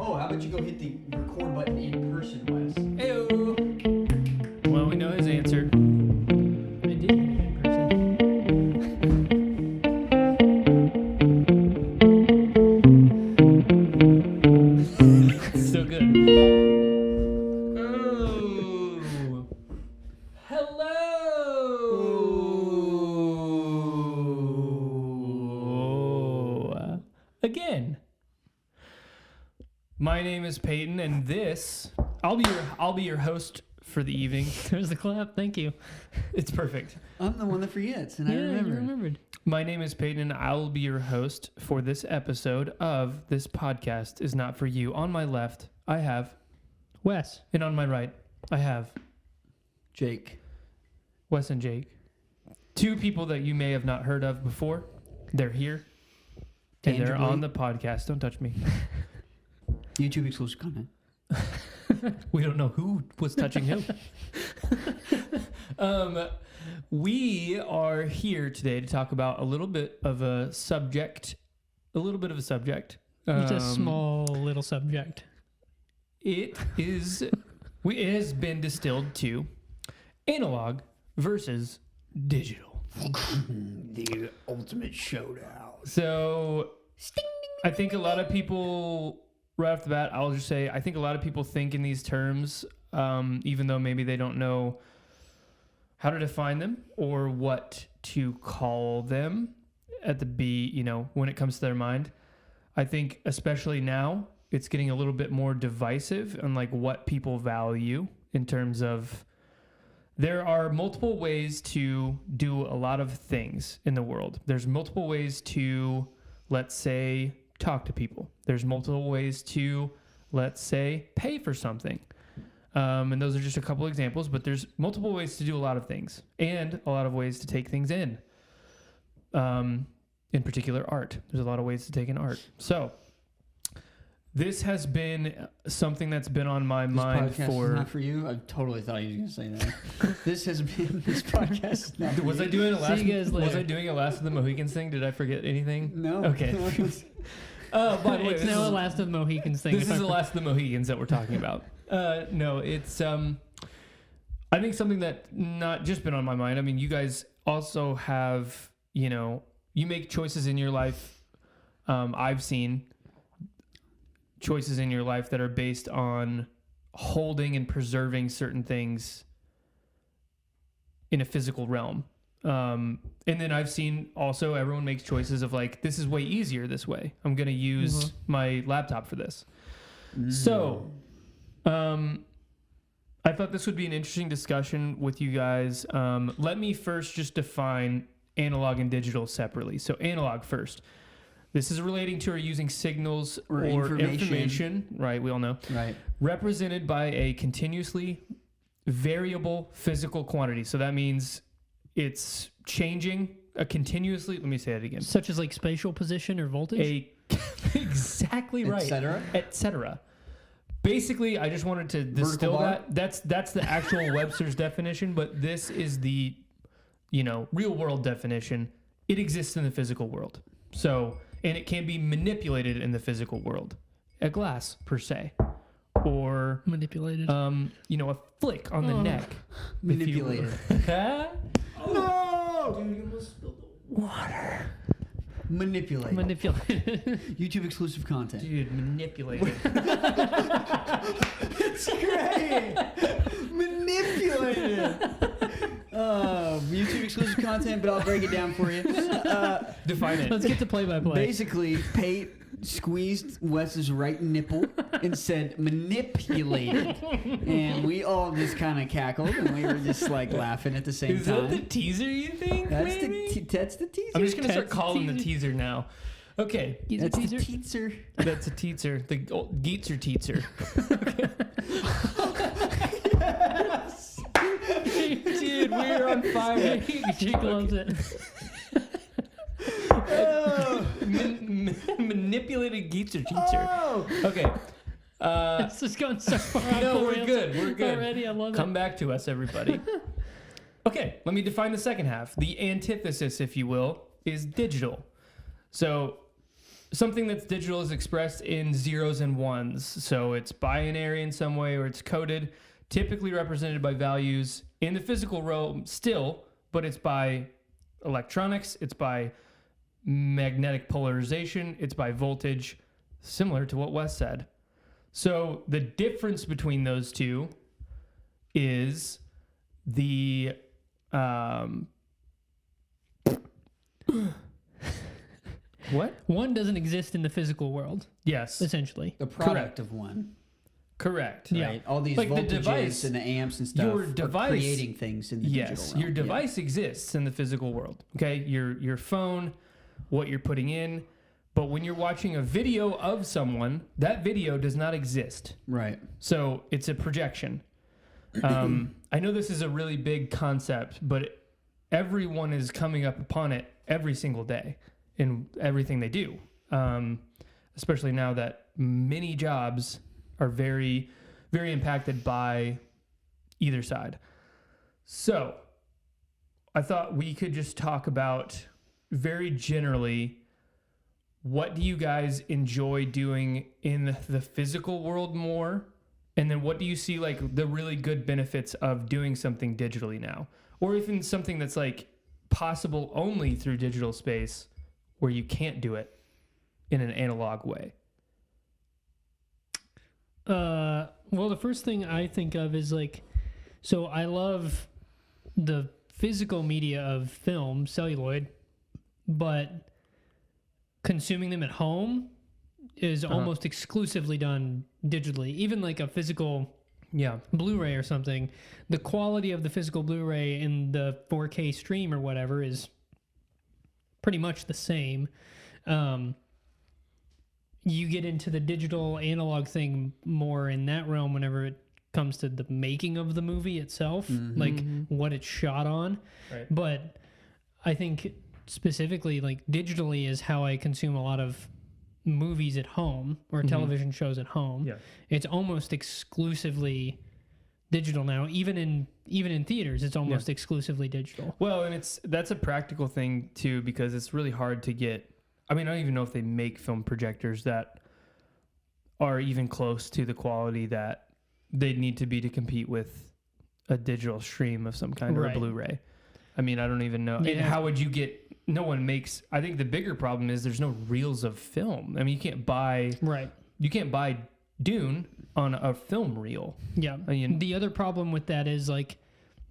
Oh, how about you go hit the record button in person, Wes? Heyo. Well, we know his answer. I did hit it in person. So good. Oh. Hello. Again. My name is Peyton, and I'll be your host for the evening. There's the clap. Thank you. It's perfect. I'm the one that forgets, and Yeah, I remember. you remembered. My name is Peyton, and I will be your host for this episode of This Podcast Is Not For You. On my left, I have Wes. and on my right, I have Jake. Wes and Jake. Two people that you may have not heard of before. They're here, and they're Tangibly. on the podcast. Don't touch me. YouTube exclusive content. We don't know who was touching who. We are here today to talk about a little bit of a subject. It's a small little subject. It has been distilled to analog versus digital. The ultimate showdown. So I think a lot of people, right off the bat, I'll just say, I think a lot of people think in these terms, even though maybe they don't know how to define them or what to call them when it comes to their mind. I think especially now, it's getting a little bit more divisive on like what people value in terms of there are multiple ways to do a lot of things in the world. There's multiple ways to, let's say, talk to people. There's multiple ways to, let's say, pay for something. And those are just a couple examples, but there's multiple ways to do a lot of things and a lot of ways to take things in. In particular, art. There's a lot of ways to take in art. So this has been something that's been on my mind This podcast for... is not for you. I totally thought you were going to say that. This podcast is not for Was you. I doing a last? See you guys later. Was I doing a Last of the Mohicans thing? Did I forget anything? No. Okay. Oh, by the way, It's now the last of the Mohicans thing. this is the Last of the Mohicans that we're talking about. No, it's I think something that not just been on my mind. I mean, you guys also have, you make choices in your life. I've seen choices in your life that are based on holding and preserving certain things in a physical realm. And then I've seen also everyone makes choices of like, this is way easier this way. I'm going to use my laptop for this. So, I thought this would be an interesting discussion with you guys. Let me first just define analog and digital separately. So analog first. This is relating to or using signals or information, right? We all know. Right. Represented by a continuously variable physical quantity. So that means it's changing continuously. Let me say it again. Such as like spatial position or voltage? Exactly right. Etc. Basically, I just wanted to distill that. That's the actual Webster's definition, but this is the, real world definition. It exists in the physical world. So, and it can be manipulated in the physical world. A glass, per se. Or Manipulated. a flick on the neck. Manipulated. No! Dude, you almost spilled the water. Manipulated. YouTube exclusive content. Dude, manipulated. It's great. Manipulated. YouTube exclusive content, but I'll break it down for you. Define it. Let's get to play-by-play. Basically, Pate squeezed Wes's right nipple and said manipulated. And we all just kind of cackled and we were just like laughing at the same Is time. that the teaser, you think? That's maybe? that's the teaser. I'm just going to start That's the calling the teaser. teaser now. Okay. That's Teaser. the teaser. That's a teaser. The old Geetzer teaser. Yes. Dude, we're on fire. Jake loves it. Manipulated Geetzer teaser. Oh. Okay. This is going so far off No, the we're rails good. We're good. already. I love Come back to us, everybody. Okay, let me define the second half. The antithesis, if you will, is digital. So something that's digital is expressed in zeros and ones. So it's binary in some way, or it's coded, typically represented by values in the physical realm still, but it's by electronics, it's by magnetic polarization, it's by voltage, similar to what Wes said. So the difference between those two is the what? One doesn't exist in the physical world, Yes. essentially. The product of one. Correct. Yeah. Right. All these Like the voltages device- and the amps and stuff your are device- creating things in the Yes, digital realm. your device exists in the physical world. Okay, your phone, what you're putting in, but when you're watching a video of someone, that video does not exist. Right. So it's a projection. I know this is a really big concept, but everyone is coming up upon it every single day in everything they do. Especially now that many jobs are very, very impacted by either side. So I thought we could just talk about very generally, what do you guys enjoy doing in the physical world more? And then what do you see like the really good benefits of doing something digitally now? Or even something that's like possible only through digital space where you can't do it in an analog way? Well, the first thing I think of is like, so I love the physical media of film, celluloid, but consuming them at home is almost exclusively done digitally. Even like a physical Blu-ray or something, the quality of the physical Blu-ray in the 4K stream or whatever is pretty much the same. You get into the digital analog thing more in that realm whenever it comes to the making of the movie itself, like what it's shot on. Right. But I think specifically like digitally is how I consume a lot of movies at home or television shows at home. Yeah. It's almost exclusively digital now. Even in theaters, it's almost exclusively digital. Well, and that's a practical thing too, because it's really hard to get. I mean, I don't even know if they make film projectors that are even close to the quality that they need to be to compete with a digital stream of some kind or a Blu-ray. I mean, I don't even know. Yeah. And how would you get? No one makes. I think the bigger problem is there's no reels of film. I mean, you can't buy. Right. You can't buy Dune on a film reel. Yeah. I mean, The other problem with that is like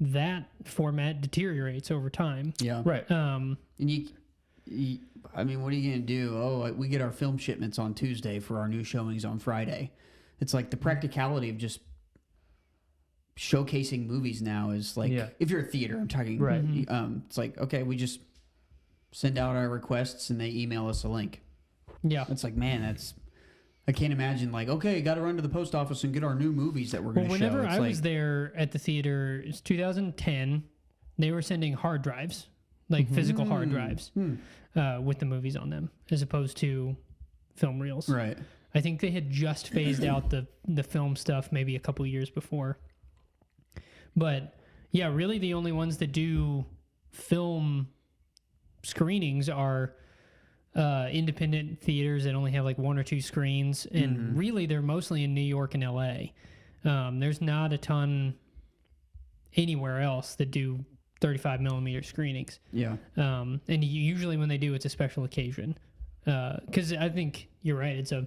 that format deteriorates over time. Yeah. right. And you, I mean, what are you going to do? Oh, we get our film shipments on Tuesday for our new showings on Friday. It's like the practicality of just showcasing movies now is like, if you're a theater, I'm talking, Right. It's like, okay, we just send out our requests and they email us a link. Yeah. It's like, man, I can't imagine like, okay, got to run to the post office and get our new movies that we're going to show. Whenever It's I like, was there at the theater, it's 2010, they were sending hard drives, like physical hard drives, with the movies on them, as opposed to film reels. right. I think they had just phased out the film stuff maybe a couple years before. But yeah, really the only ones that do film screenings are independent theaters that only have like one or two screens. And really they're mostly in New York and LA. There's not a ton anywhere else that do 35 millimeter screenings. Yeah. And usually when they do, it's a special occasion. Because I think you're right. It's a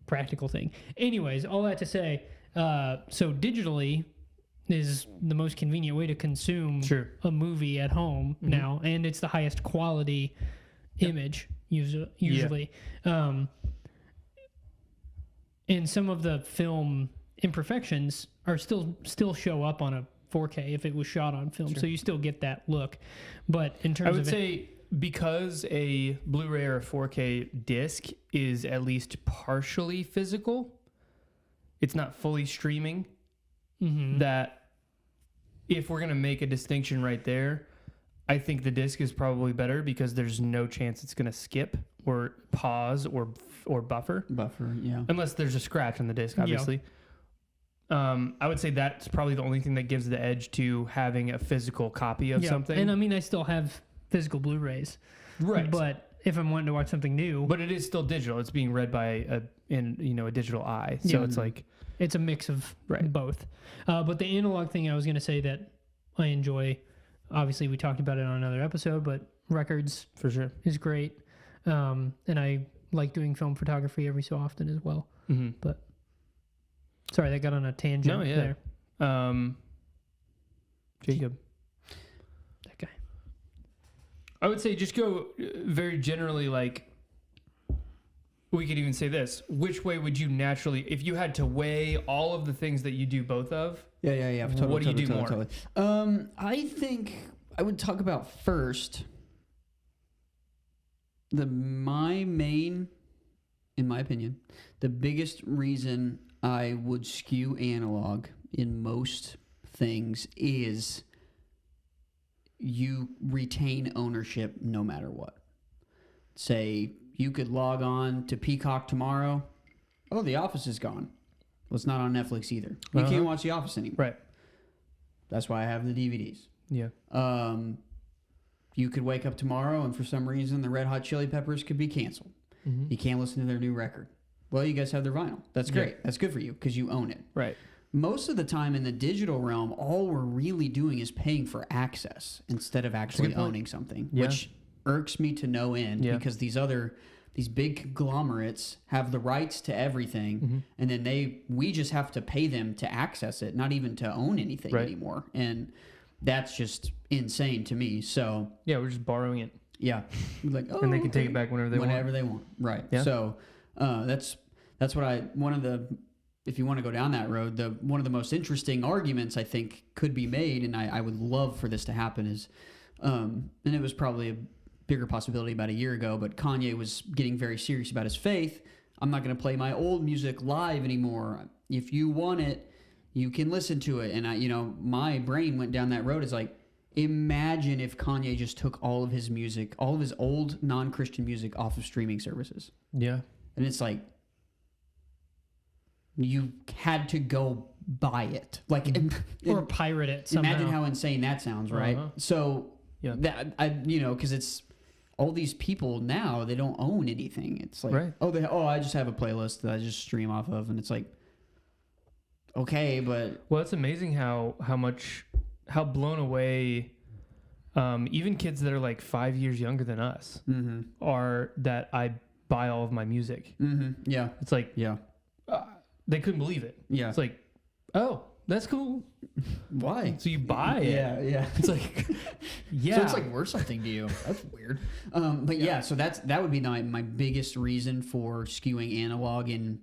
practical thing. Anyways, all that to say, so digitally is the most convenient way to consume a movie at home now. And it's the highest quality image usually. And some of the film imperfections are still show up on a 4K if it was shot on film. So you still get that look. But in terms of I would say because a Blu-ray or a 4K disc is at least partially physical, it's not fully streaming, that if we're going to make a distinction right there, I think the disc is probably better because there's no chance it's going to skip or pause or buffer. Buffer, yeah. Unless there's a scratch on the disc, obviously. I would say that's probably the only thing that gives the edge to having a physical copy of something. And I mean, I still have physical Blu-rays. Right. But if I'm wanting to watch something new. But it is still digital. It's being read by a digital eye. So it's like it's a mix of both. But the analog thing I was going to say that I enjoy, obviously we talked about it on another episode, but records for sure is great. And I like doing film photography every so often as well. Mm-hmm. But sorry, that got on a tangent there. Jacob. That guy. I would say just go very generally, like, we could even say this. Which way would you naturally, if you had to weigh all of the things that you do both of? Yeah. Totally, what do you do more? Totally. I think I would talk about first my main, in my opinion, the biggest reason I would skew analog in most things is you retain ownership no matter what. Say you could log on to Peacock tomorrow. Oh, The Office is gone. Well, it's not on Netflix either. You can't watch The Office anymore. Right. That's why I have the DVDs. Yeah. You could wake up tomorrow and for some reason the Red Hot Chili Peppers could be canceled. Mm-hmm. You can't listen to their new record. Well, you guys have their vinyl. That's great. Yeah. That's good for you because you own it. Right. Most of the time in the digital realm, all we're really doing is paying for access instead of actually owning something, which irks me to no end because these big conglomerates have the rights to everything, and then we just have to pay them to access it, not even to own anything anymore. And that's just insane to me. So yeah, we're just borrowing it. Yeah, like and they can take it back whenever they want. Right. Yeah. So that's what if you want to go down that road, one of the most interesting arguments I think could be made, and I would love for this to happen is, and it was probably a bigger possibility about a year ago, but Kanye was getting very serious about his faith. I'm not going to play my old music live anymore. If you want it, you can listen to it. And my brain went down that road. It's like, imagine if Kanye just took all of his music, all of his old non-Christian music off of streaming services. Yeah. And it's like, you had to go buy it. Like, or pirate it somehow. Imagine how insane that sounds, right? So, that because it's all these people now, they don't own anything. It's like, I just have a playlist that I just stream off of. And it's like, okay, but... Well, it's amazing how blown away even kids that are like 5 years younger than us are that I buy all of my music. Yeah. It's like... Yeah. They couldn't believe it. Yeah. It's like, oh, that's cool. Why? So you buy it. Yeah. It's like, So it's like worth something to you. That's weird. But so that would be my biggest reason for skewing analog in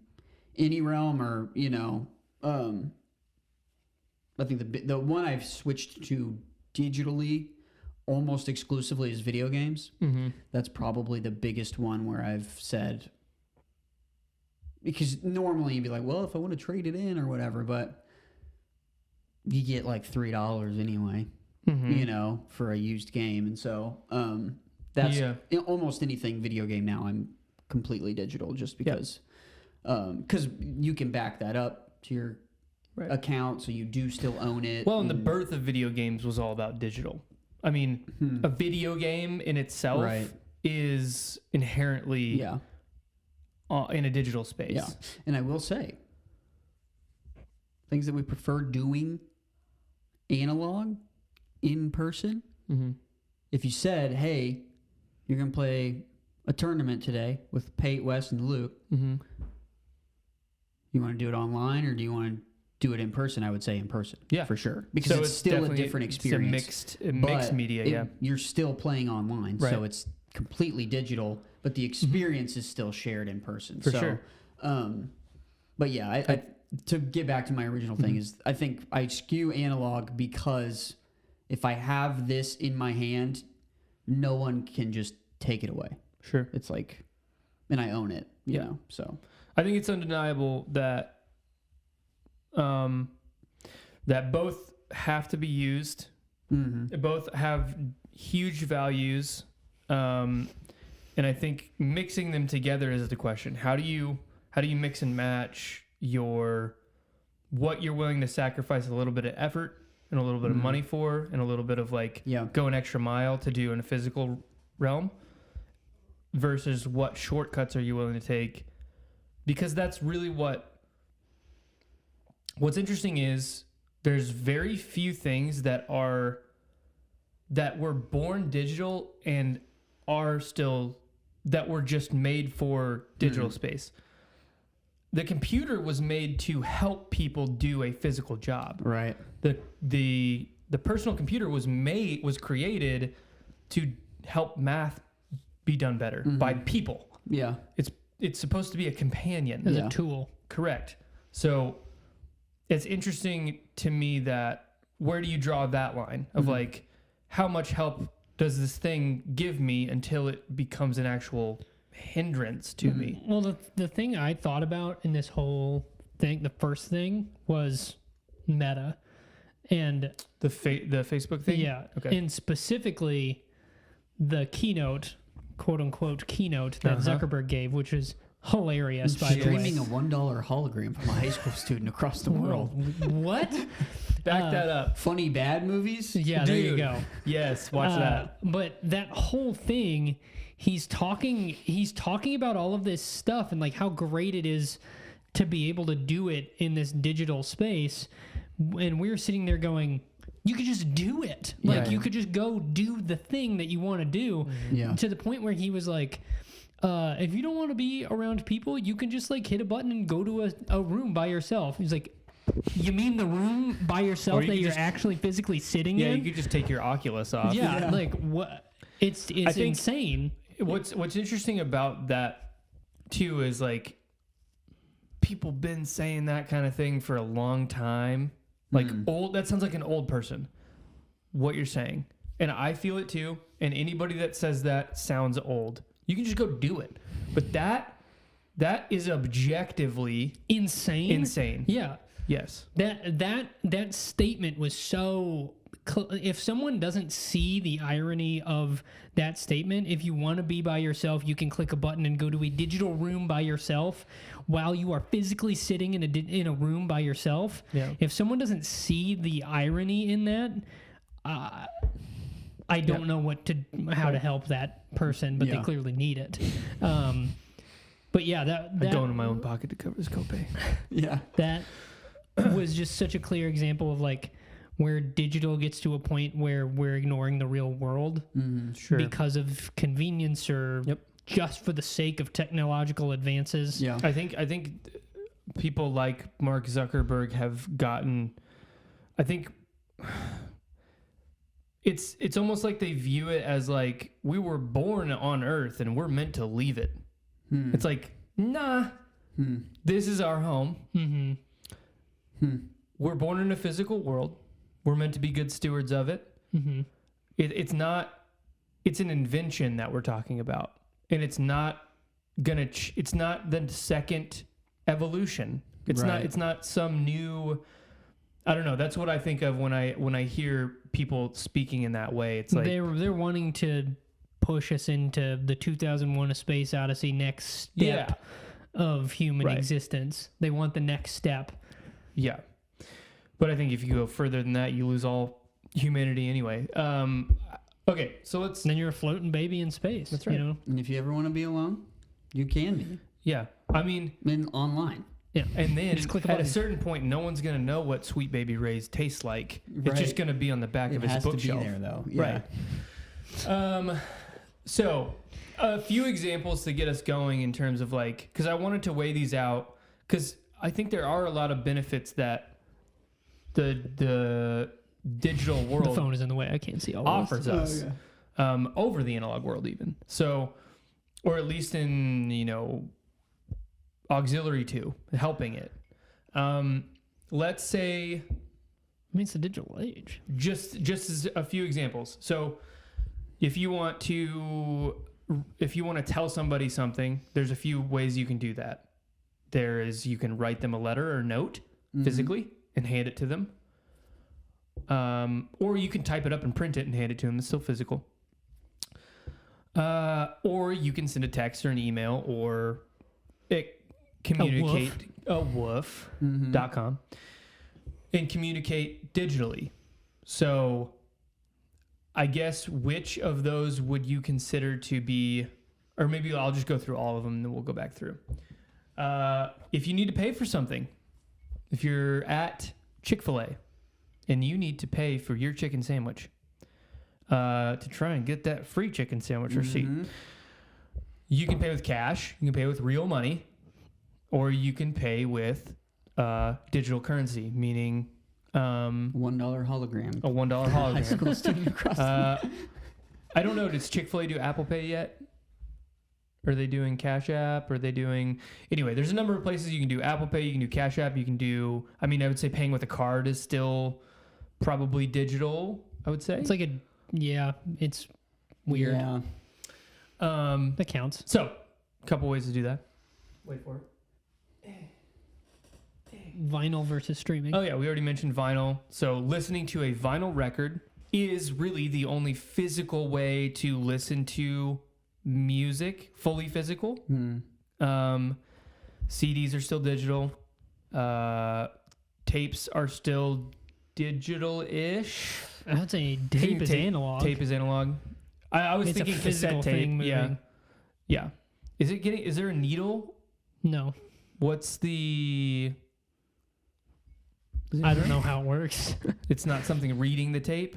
any realm, or I think the one I've switched to digitally almost exclusively is video games. That's probably the biggest one where I've said. Because normally you'd be like, well, if I want to trade it in or whatever, but you get like $3 anyway, for a used game. And so that's almost anything video game now. I'm completely digital just because you can back that up to your account. So you do still own it. Well, and the birth of video games was all about digital. I mean, a video game in itself is inherently... in a digital space. Yeah. And I will say, things that we prefer doing analog, in person, if you said, hey, you're going to play a tournament today with Pate, West, and Luke, you want to do it online or do you want to do it in person? I would say in person. Yeah. For sure. Because it's still a different experience. It's a mixed media, You're still playing online, so it's completely digital, but the experience is still shared in person. For sure. But yeah, I to get back to my original thing is I think I skew analog because if I have this in my hand, no one can just take it away. Sure. It's like, and I own it, you know, so. I think it's undeniable that that both have to be used. Both have huge values. And I think mixing them together is the question. How do you mix and match what you're willing to sacrifice a little bit of effort and a little bit of money for and a little bit of go an extra mile to do in a physical realm versus what shortcuts are you willing to take? Because that's really what's interesting is there's very few things that were born digital and are still, that were just made for digital space. The computer was made to help people do a physical job. Right. The personal computer was created to help math be done better by people. Yeah. It's supposed to be a companion. As a tool. Correct. So it's interesting to me that where do you draw that line of like, how much help does this thing give me until it becomes an actual hindrance to me? Well, the thing I thought about in this whole thing, the first thing was Meta. And the Facebook thing? Yeah. Okay. And specifically the keynote, quote unquote keynote that Zuckerberg gave, which is hilarious, by the way. Streaming a $1 hologram from a high school student across the world. What? Back that up. Funny bad movies? Yeah, there you Dude. go. Yes, watch that. But that whole thing, he's talking about all of this stuff and like how great it is to be able to do it in this digital space. And we're sitting there going, you could just do it. Like Yeah. you could just go do the thing that you want to do. Yeah. To the point where he was like, if you don't want to be around people, you can just like hit a button and go to a room by yourself. He's like, you mean the room by yourself you that could you're just- actually physically sitting Yeah, in? you could just take your Oculus off. Yeah, like what? It's I think- insane. What's interesting about that too is like people been saying that kind of thing for a long time. Like old, that sounds like an old person. What you're saying, and I feel it too. And anybody that says that sounds old. You can just go do it. But that is objectively Insane. Yeah. Yes. That statement was so. If someone doesn't see the irony of that statement, if you want to be by yourself, you can click a button and go to a digital room by yourself while you are physically sitting in a room by yourself. Yeah. If someone doesn't see the irony in that, I don't know how to help that person, but they clearly need it. But yeah, that I go into my own pocket to cover this copay. Yeah. that was just such a clear example of like where digital gets to a point where we're ignoring the real world Sure. because of convenience or just for the sake of technological advances. Yeah. I think people like Mark Zuckerberg have gotten. I think it's almost like they view it as like we were born on Earth and we're meant to leave it. It's like, nah, this is our home. Mm-hmm. We're born in a physical world. We're meant to be good stewards of it. Mm-hmm. It's an invention that we're talking about, and it's not it's not the second evolution. It's Right. it's not some new. I don't know. That's what I think of when I hear people speaking in that way. It's like They're wanting to push us into the 2001: A Space Odyssey next step of human existence. They want the next step. Yeah. But I think if you go further than that, you lose all humanity anyway. Okay, so let's. And then you're a floating baby in space. That's right. You know? And if you ever want to be alone, you can be. Yeah, I mean, Online. Yeah. and then Just click a at a button. certain point, no one's gonna know what Sweet Baby Ray's tastes like. It's Right. just gonna be on the back It of his has to be bookshelf. there, though. Yeah. Right. So a few examples to get us going in terms of like, because I wanted to weigh these out, because I think there are a lot of benefits that the digital The world phone is in the way. I can't see all of offers this. us over the analog world even. So, or at least in, auxiliary to helping it. Let's say I mean, it's the digital age. just as a few examples. So if you want to tell somebody something, there's a few ways you can do that. You can write them a letter or note physically and hand it to them. Or you can type it up and print it and hand it to them. It's still physical. Or you can send a text or an email or communicate woof.com and communicate digitally. So I guess which of those would you consider to be or maybe I'll just go through all of them and then we'll go back through. If you need to pay for something, if you're at Chick-fil-A and you need to pay for your chicken sandwich to try and get that free chicken sandwich receipt, you can pay with cash, you can pay with real money, or you can pay with digital currency, meaning $1 hologram. a $1 hologram. High school student across the I don't know. Does Chick-fil-A do Apple Pay yet? Are they doing Cash App? Are they doing... Anyway, there's a number of places you can do Apple Pay. You can do Cash App. You can do... I mean, I would say paying with a card is still probably digital, I would say. It's like a... Yeah, it's weird. Yeah. That counts. So, a couple ways to do that. Wait for it. Vinyl versus streaming. Oh, yeah. We already mentioned vinyl. So, listening to a vinyl record is really the only physical way to listen to music, fully physical. CDs are still digital. Tapes are still digital-ish. I would say tape is analog. Tape is analog. I was It's thinking a physical cassette tape. thing moving. Yeah. Is there a needle? No. What's the... I don't know how it works. It's not something reading the tape?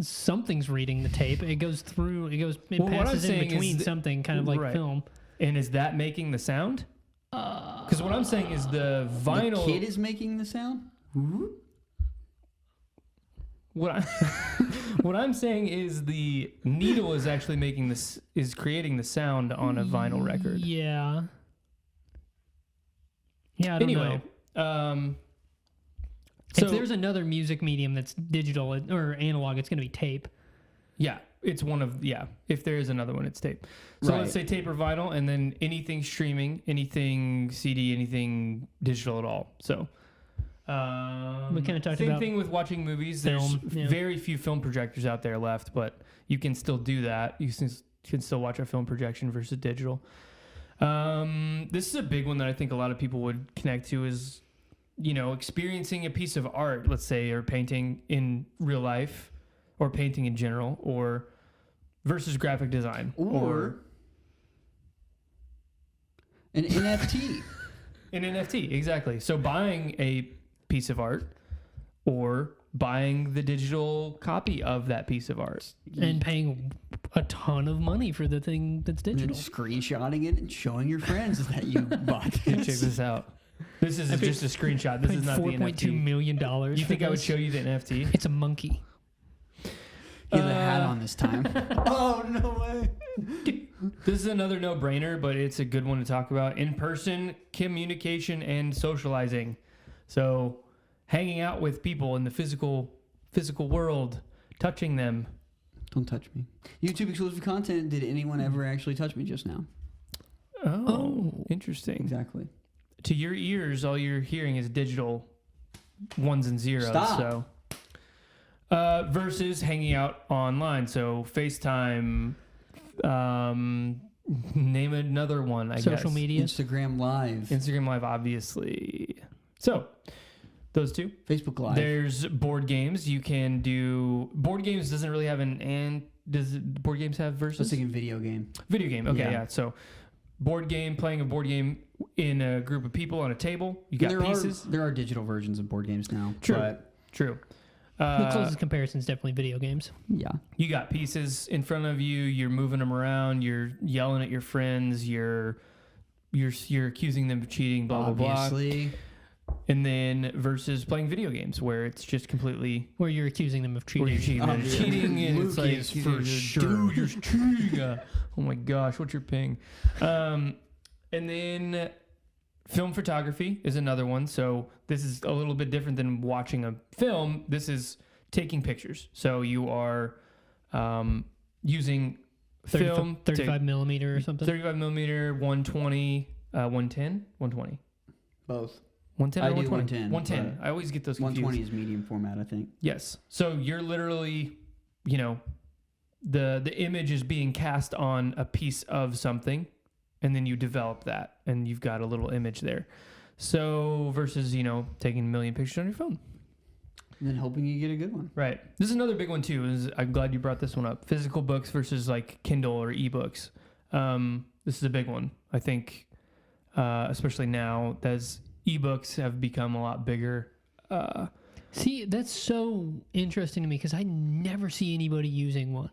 Something's reading the tape. It goes through. It passes in between something, kind of like right. film. And is that making the sound? Because what I'm saying is the vinyl... The kid is making the sound? What I'm saying is the needle is actually creating the sound on a vinyl record. Yeah. Yeah, I don't know. So if there's another music medium that's digital or analog, it's going to be tape. Yeah, it's one of, if there is another one, it's tape. So Right. let's say tape or vinyl, and then anything streaming, anything CD, anything digital at all. So we kind of talked same about thing with watching movies. film, There's very few film projectors out there left, but you can still do that. You can still watch a film projection versus digital. This is a big one that I think a lot of people would connect to is, experiencing a piece of art, let's say, or painting in real life, or painting in general, or versus graphic design, Or an NFT. An NFT, exactly. So buying a piece of art, or buying the digital copy of that piece of art, and paying a ton of money for the thing that's And then digital. screenshotting it and showing your friends that you bought Check this. this out. This is just a screenshot. This Paid is not the $4.2 NFT. million. You think I would show you the NFT? It's a monkey. He has a hat on this time. Oh, no way. This is another no-brainer, but it's a good one to talk about. In-person communication and socializing. So hanging out with people in the physical world, touching them. Don't touch me. YouTube exclusive content. Did anyone ever actually touch me just now? Oh, interesting. Exactly. To your ears, all you're hearing is digital ones and zeros. Stop. So, versus hanging out online. So FaceTime, name another one, I guess. Social media. Instagram Live. Instagram Live, obviously. So, those two. Facebook Live. There's board games. You can do... Board games doesn't really have does board games have I was versus? thinking video game. Video game. Okay, Yeah. yeah. So, playing a board game in a group of people on a table. You got pieces. There are digital versions of board games now. True. But True. The closest comparison is definitely video games. yeah. You got pieces in front of you. You're moving them around. You're yelling at your friends. You're accusing them of cheating. Blah Obviously. blah blah. And then versus playing video games where it's just completely Where you're accusing them of where cheating. you're cheating, Oh, yeah. cheating, and it's Luke like is for sure. dude, you're cheating. Oh my gosh, what's your ping? And then film photography is another one. So this is a little bit different than watching a film. This is taking pictures. So you are using 35 millimeter or something. 35 millimeter, 120, 110, 120. Both. 110 I or do 120? 110, 110. I always get those confused. 120 is medium format, I think. Yes. So you're literally, the image is being cast on a piece of something, and then you develop that, and you've got a little image there. So versus, taking a million pictures on your phone. And then hoping you get a good one. Right. This is another big one too. I'm glad you brought this one up. Physical books versus like Kindle or ebooks. this is a big one. I think, especially now, as ebooks have become a lot bigger. See, that's so interesting to me because I never see anybody using one.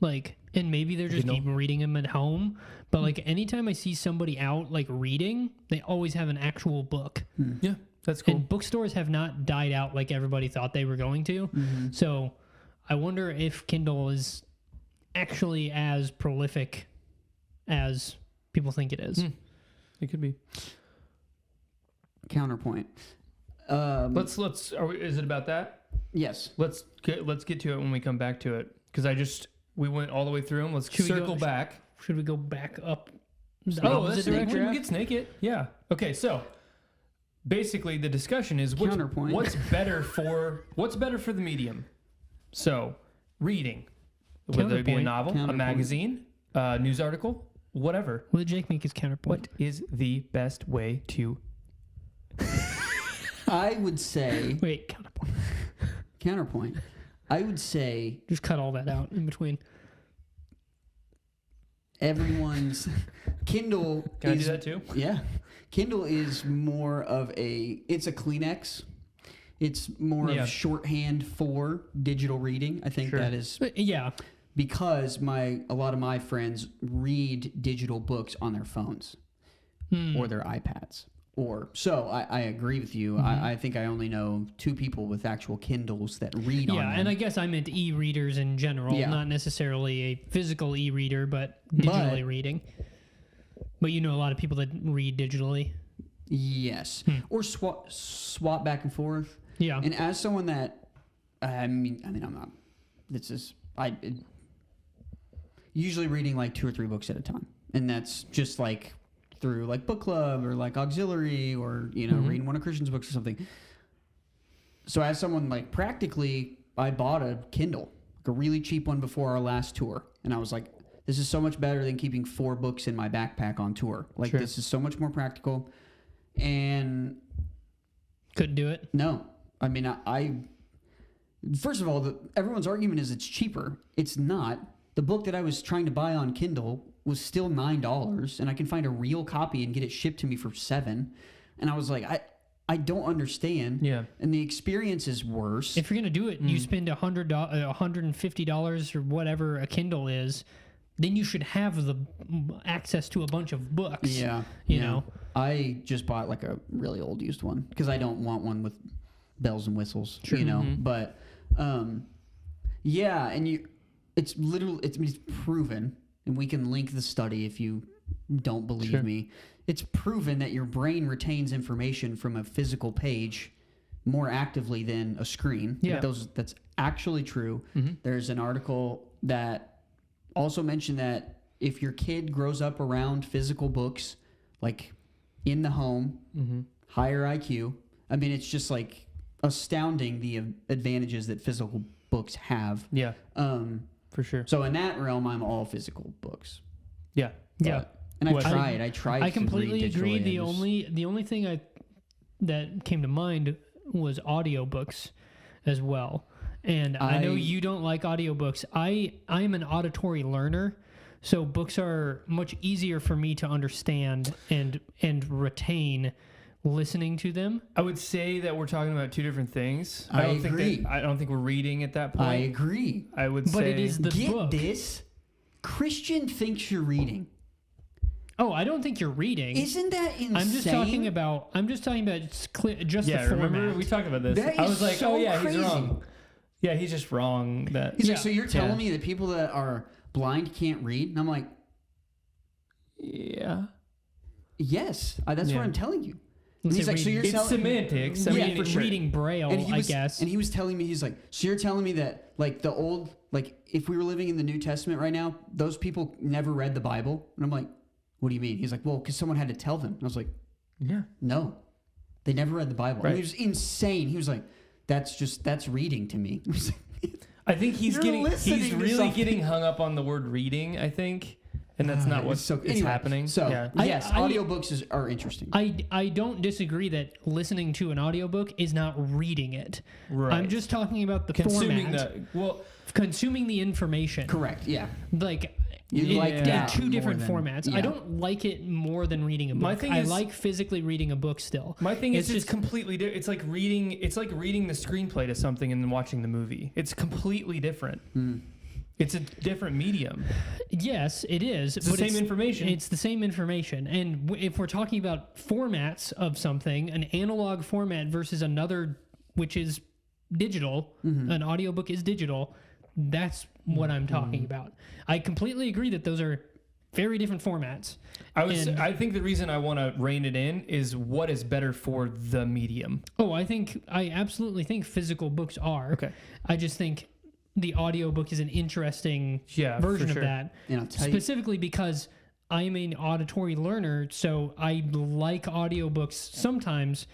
Like, and maybe they're just even reading them at home. But like, anytime I see somebody out like reading, they always have an actual book. Yeah, that's cool. And bookstores have not died out like everybody thought they were going to. So I wonder if Kindle is actually as prolific as people think it is. It could be. Counterpoint. Is it about that? Yes. Let's get to it when we come back to it, because we went all the way through them. Let's circle back. Should we go back up? That's direction. We can snake it. Yeah. Okay. So basically, the discussion is what's better for the medium. So reading, whether it be a novel, a magazine, a news article, whatever. Will Jake make his counterpoint? What is the best way to? I would say. Wait, counterpoint. Counterpoint. I would say. Just cut all that out in between. Everyone's Kindle. Can I do that too? Yeah. Kindle is more of it's a Kleenex. It's more of shorthand for digital reading. I think that is. Yeah. Because a lot of my friends read digital books on their phones or their iPads. So I agree with you. I think I only know 2 people with actual Kindles that read on them. Yeah, and I guess I meant e-readers in general, not necessarily a physical e-reader, but digitally reading. But you know a lot of people that read digitally. Yes. Or swap back and forth. Yeah. And as someone that, I'm not, usually reading like 2 or 3 books at a time. And that's just like through like book club or like auxiliary or, reading one of Christian's books or something. So as someone like practically, I bought a Kindle, like a really cheap one before our last tour. And I was like, this is so much better than keeping 4 books in my backpack on tour. Like this is so much more practical. And couldn't do it. No. I mean, I first of all, everyone's argument is it's cheaper. It's not. The book that I was trying to buy on Kindle was still $9, and I can find a real copy and get it shipped to me for $7. And I was like, I don't understand. Yeah. And the experience is worse. If you're gonna do it, and you spend $150 or whatever a Kindle is, then you should have the access to a bunch of books. Yeah. You know. I just bought like a really old used one because I don't want one with bells and whistles. Sure. But and it's literally it's proven. And we can link the study if you don't believe me. It's proven that your brain retains information from a physical page more actively than a screen. Yeah. That's actually true. There's an article that also mentioned that if your kid grows up around physical books, like in the home, higher IQ, I mean, it's just like astounding the advantages that physical books have. Yeah. For sure. So in that realm, I'm all physical books. Yeah. And I tried. I completely to read agree. digitally. The only thing that came to mind was audiobooks as well. And I know you don't like audiobooks. I'm an auditory learner, so books are much easier for me to understand and retain listening to them. I would say that we're talking about 2 different things. I agree. I don't think we're reading at that point. I agree. I would say. But it is the book. Get this? Christian thinks you're reading. Oh, I don't think you're reading. Isn't that insane? I'm just talking about just the format. Remember we talked about this. I was like, so crazy. He's wrong. Yeah, he's just wrong. He's like, so you're telling me that people that are blind can't read? And I'm like, yeah. Yes, that's what I'm telling you. And He's like, so you're it's semantics. I mean, for reading Braille, I guess. And he was telling me, he's like, so you're telling me that like the old, like if we were living in the New Testament right now, those people never read the Bible? And I'm like, what do you mean? He's like, well, because someone had to tell them. And I was like, no, they never read the Bible. Right. And it was insane. He was like, that's reading to me. I think he's really something. getting hung up on the word reading, I think. And that's not what's happening. So, yes, I audiobooks are interesting. I don't disagree that listening to an audiobook is not reading it. Right. I'm just talking about the consuming format. consuming the consuming the information. Correct, yeah. Like, You like They're that two different more than- formats. yeah. I don't like it more than reading a book. My thing I is- like physically reading a book still. My thing is It's it's completely different. It's like reading the screenplay to something and then watching the movie. It's completely different. It's a different medium. Yes, it is. It's the same information. It's the same information. And if we're talking about formats of something, an analog format versus another, which is digital, an audiobook is digital, that's what I'm talking about. I completely agree that those are very different formats. I think the reason I want to rein it in is what is better for the medium. I absolutely think physical books are. Okay. I just think the audiobook is an interesting Yeah, version for sure. of that. And I'll tell you, Specifically because I'm an auditory learner, so I like audiobooks sometimes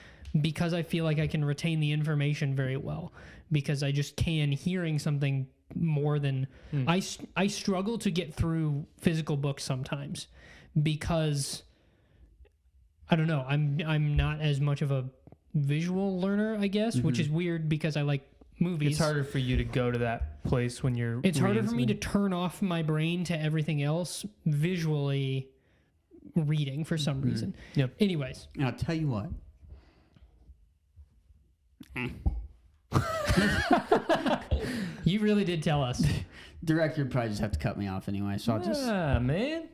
because I feel like I can retain the information very well, because I just can hearing something more than I struggle to get through physical books sometimes because I don't know, I'm not as much of a visual learner, I guess, which is weird because I like movies. It's harder for you to go to that place when you're It's harder reading for me to something. turn off my brain to everything else visually reading for some reason. Yep. Anyways, and I'll tell you what. you really did tell us. Director would probably just have to cut me off anyway, so I'll just. Man.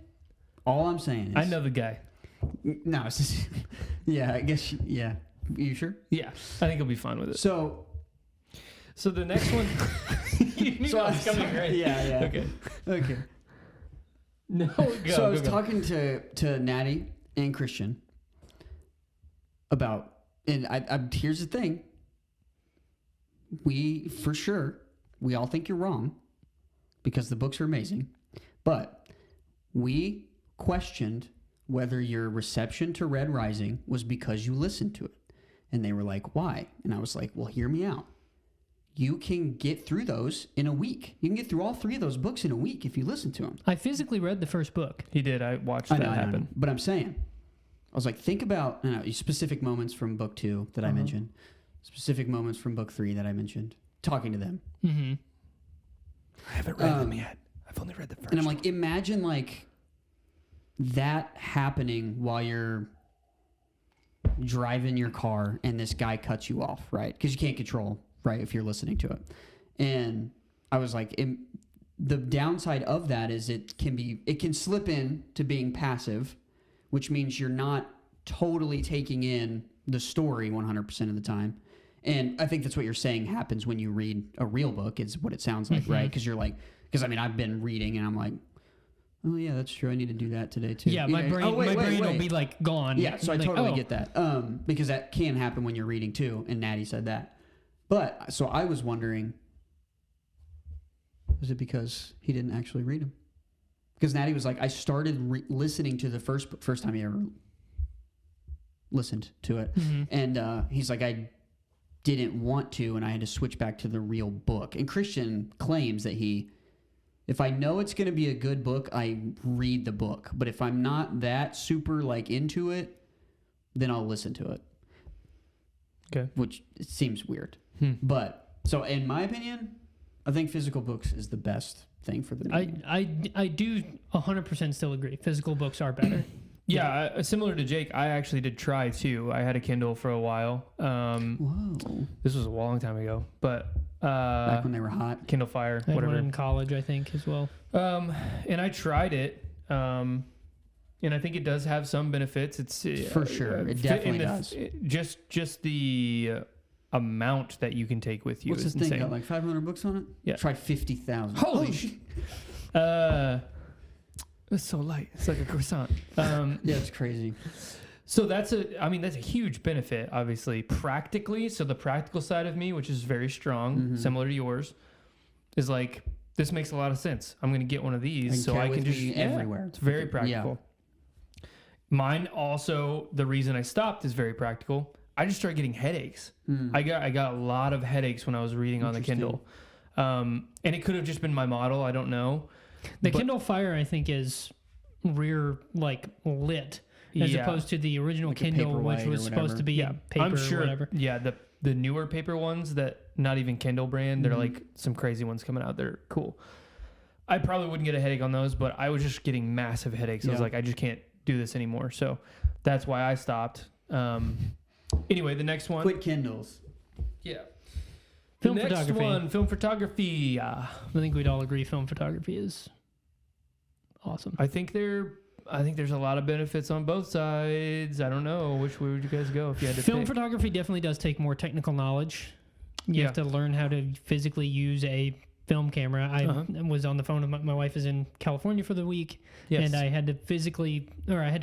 All I'm saying is. I know the guy. No, it's just. Yeah, I guess. Yeah. You sure? Yeah. I think he'll be fine with it. So. So the next one. You knew that was coming, right? Yeah. Okay. Okay. No, go. So I was go. talking to Natty and Christian about, and I here's the thing. We all think you're wrong because the books are amazing, but we questioned whether your reception to Red Rising was because you listened to it. And they were like, why? And I was like, well, hear me out. You can get through those in a week. You can get through all three of those books in a week if you listen to them. I physically read the first book. He did. I watched that happen. But I'm saying, I was like, think about specific moments from book 2 that I mentioned, specific moments from book 3 that I mentioned, talking to them. Mm-hmm. I haven't read them yet. I've only read the first And I'm like, imagine like that happening while you're driving your car and this guy cuts you off, right? Because you can't control, right, if you're listening to it. And I was like, the downside of that is it can slip in to being passive, which means you're not totally taking in the story 100% of the time. And I think that's what you're saying happens when you read a real book, is what it sounds like, right? Because you're like, I mean, I've been reading and I'm like, oh yeah, that's true. I need to do that today too. Yeah, my brain will be like gone. Yeah, so I like, totally get that. Because that can happen when you're reading too, and Natty said that. But so I was wondering, was it because he didn't actually read them? Because Natty was like, I started listening to the first time he ever listened to it, and he's like, I didn't want to, and I had to switch back to the real book. And Christian claims that if I know it's going to be a good book, I read the book. But if I'm not that super like into it, then I'll listen to it. Okay. Which it seems weird. But so in my opinion, I think physical books is the best thing for the medium. I do 100% still agree. Physical books are better. Yeah, similar to Jake, I actually did try too. I had a Kindle for a while. Whoa. This was a long time ago, but Back when they were hot. Kindle Fire, I had whatever. one in college, I think, as well. And I tried it, and I think it does have some benefits. It's For sure. It definitely does. Just the amount that you can take with you What's is this thing insane. got, like 500 books on it? Yeah. Try 50,000. Holy shit! It's so light. It's like a croissant. Yeah, it's crazy. So that's a huge benefit, obviously, practically. So the practical side of me, which is very strong, similar to yours, is like, this makes a lot of sense. I'm going to get one of these so I can just everywhere. It's very practical. Yeah. Mine also, the reason I stopped is very practical. I just started getting headaches. I got a lot of headaches when I was reading on the Kindle. And it could have just been my model. I don't know. The Kindle Fire, I think, is rear lit as opposed to the original like Kindle, which was supposed to be paper I'm sure, or whatever. Yeah, the newer paper ones that not even Kindle brand, they're like some crazy ones coming out. They're cool. I probably wouldn't get a headache on those, but I was just getting massive headaches. I was like, I just can't do this anymore. So that's why I stopped. Anyway, the next one. Quit Kindles. Yeah. Film the next photography. one, film photography. I think we'd all agree film photography is awesome. I think there's a lot of benefits on both sides. I don't know. Which way would you guys go if you had to Film pick? photography definitely does take more technical knowledge. You have to learn how to physically use a film camera. I was on the phone with my wife is in California for the week, and I had to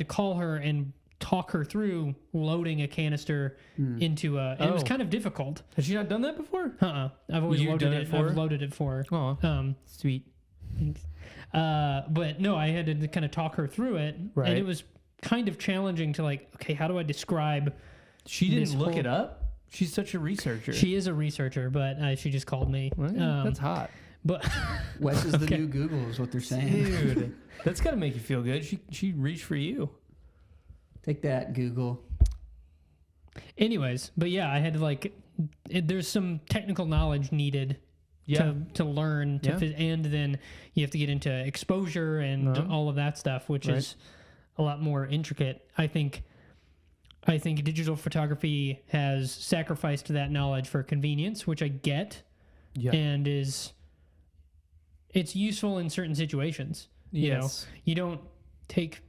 call her and talk her through loading a canister into a. And it was kind of difficult. Has she not done that before? I've always loaded it. I've loaded it for her. Oh, sweet. Thanks. But no, I had to kind of talk her through it, and it was kind of challenging to like, okay, how do I describe? She didn't look it up. She's such a researcher. She is a researcher, but she just called me. Well, that's hot. But Wes is the new Google, is what they're saying. Dude, that's got to make you feel good. She reached for you. Take that, Google. Anyways, but yeah, I had to there's some technical knowledge needed to learn, and then you have to get into exposure and all of that stuff, which is a lot more intricate. I think digital photography has sacrificed that knowledge for convenience, which I get, and it's useful in certain situations. You know, you don't take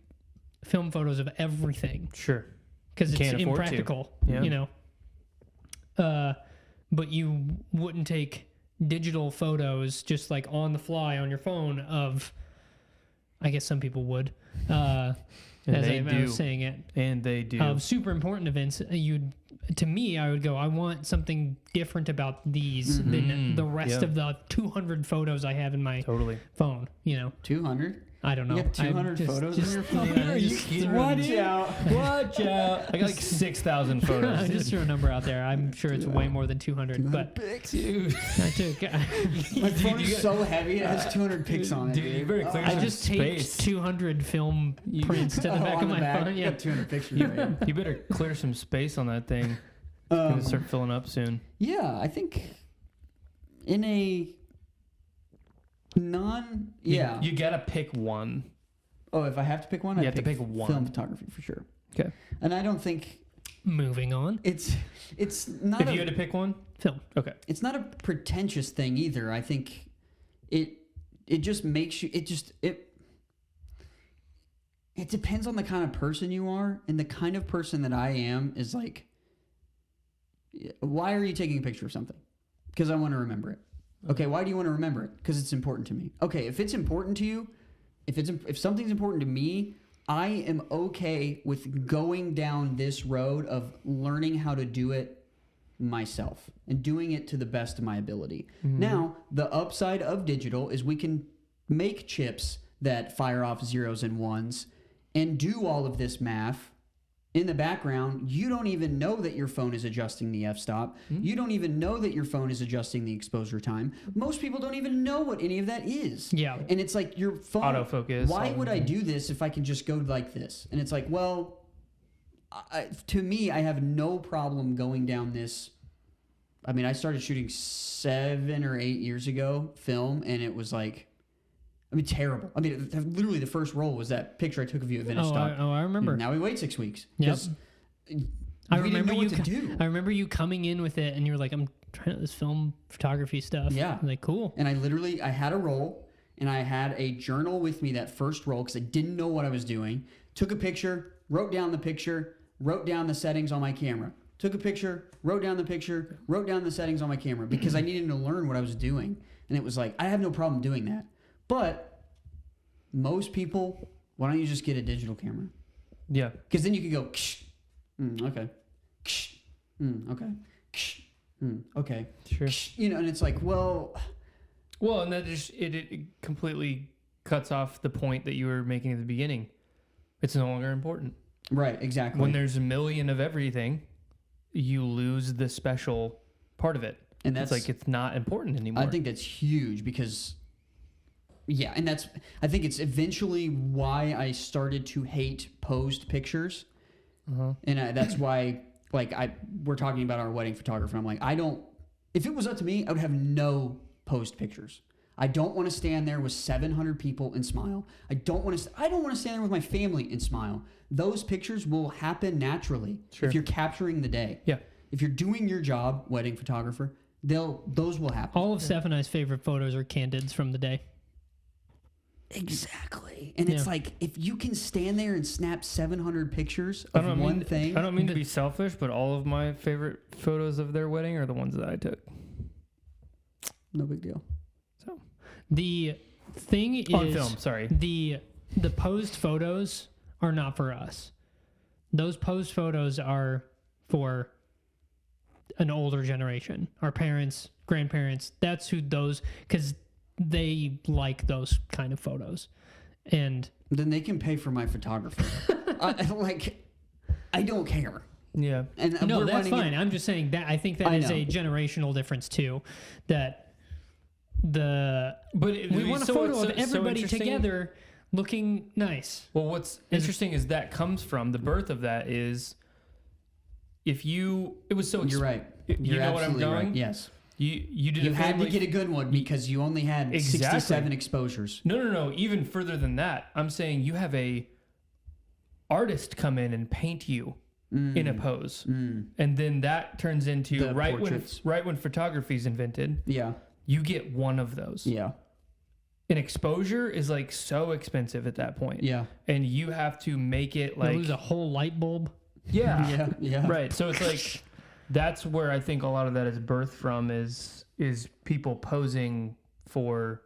film photos of everything. Sure. Because it's impractical, you know. But you wouldn't take digital photos just like on the fly on your phone of, I guess some people would, as I was saying it. And they do. Of super important events, to me, I would go, I want something different about these than the rest of the 200 photos I have in my phone, you know. 200? I don't know. You have 200 photos in your phone? Watch out. Watch out. I got like 6,000 photos. I just threw a number out there. I'm sure it's way more than 200. But pics, dude. I took. My phone is so heavy, it has 200 pics on it. Dude, you better clear I just taped 200 film prints to the back of my phone. Yeah, 200 pictures. Right? You better clear some space on that thing. It's going to start filling up soon. Yeah, I think in a you gotta pick one. Oh, if I have to pick one, you have to pick one. Film photography for sure. Okay. And I don't think moving on. It's not. If you had to pick one, film. Okay. It's not a pretentious thing either. I think it just makes you. It depends on the kind of person you are, and the kind of person that I am is like, why are you taking a picture of something? Because I want to remember it. Okay, why do you want to remember it? Because it's important to me. Okay, if it's important to you, if something's important to me, I am okay with going down this road of learning how to do it myself and doing it to the best of my ability. Now, the upside of digital is we can make chips that fire off zeros and ones and do all of this math. In the background, you don't even know that your phone is adjusting the f-stop. You don't even know that your phone is adjusting the exposure time. Most people don't even know what any of that is. Yeah. And it's like your phone... Autofocus. Why would I do this if I can just go like this? And it's like, well, to me, I have no problem going down this... I mean, I started shooting 7 or 8 years ago, film, and it was like... I mean, terrible. I mean, literally the first roll was that picture I took of you at Venice Stop. I remember. Now we wait 6 weeks. Yep. I remember you. To do. I remember you coming in with it, and you were like, "I'm trying out this film photography stuff." Yeah. I'm like, cool. And I had a roll, and I had a journal with me that first roll because I didn't know what I was doing. Took a picture, wrote down the picture, wrote down the settings on my camera. Took a picture, wrote down the picture, wrote down the settings on my camera because I needed to learn what I was doing. And it was like, I have no problem doing that. But most people, why don't you just get a digital camera? Yeah. Because then you could go, okay, okay, okay. Sure. You know, and it's like, well, and that just it completely cuts off the point that you were making at the beginning. It's no longer important. Right, exactly. When there's a million of everything, you lose the special part of it. And that's like, it's not important anymore. I think that's huge because, yeah, and I think it's eventually why I started to hate posed pictures. And that's why, like, we're talking about our wedding photographer. I'm like, if it was up to me, I would have no posed pictures. I don't want to stand there with 700 people and smile. I don't want to stand there with my family and smile. Those pictures will happen naturally if you're capturing the day. Yeah. If you're doing your job, wedding photographer, those will happen. All of Steph and I's favorite photos are candids from the day. Exactly. And it's like, if you can stand there and snap 700 pictures of one thing. I don't mean to be selfish, but all of my favorite photos of their wedding are the ones that I took. No big deal. So the thing is, on film, sorry. The posed photos are not for us. Those posed photos are for an older generation, our parents, grandparents. That's who those, because they like those kind of photos. And then they can pay for my photographer. I don't care. Yeah. And no, that's fine. I'm just saying that I think that is a generational difference too. We want a photo of everybody together looking nice. Well, what's interesting is that comes from the birth of that is it was so. You're right. You know what I'm going? Right. Yes. You had to get a good one because you only had 67 exposures. No. Even further than that, I'm saying you have a artist come in and paint you in a pose, and then that turns into right when photography is invented. Yeah, you get one of those. Yeah, an exposure is like so expensive at that point. Yeah, and you have to make it like lose a whole light bulb. Yeah, yeah, right. So it's like. That's where I think a lot of that is birthed from is people posing for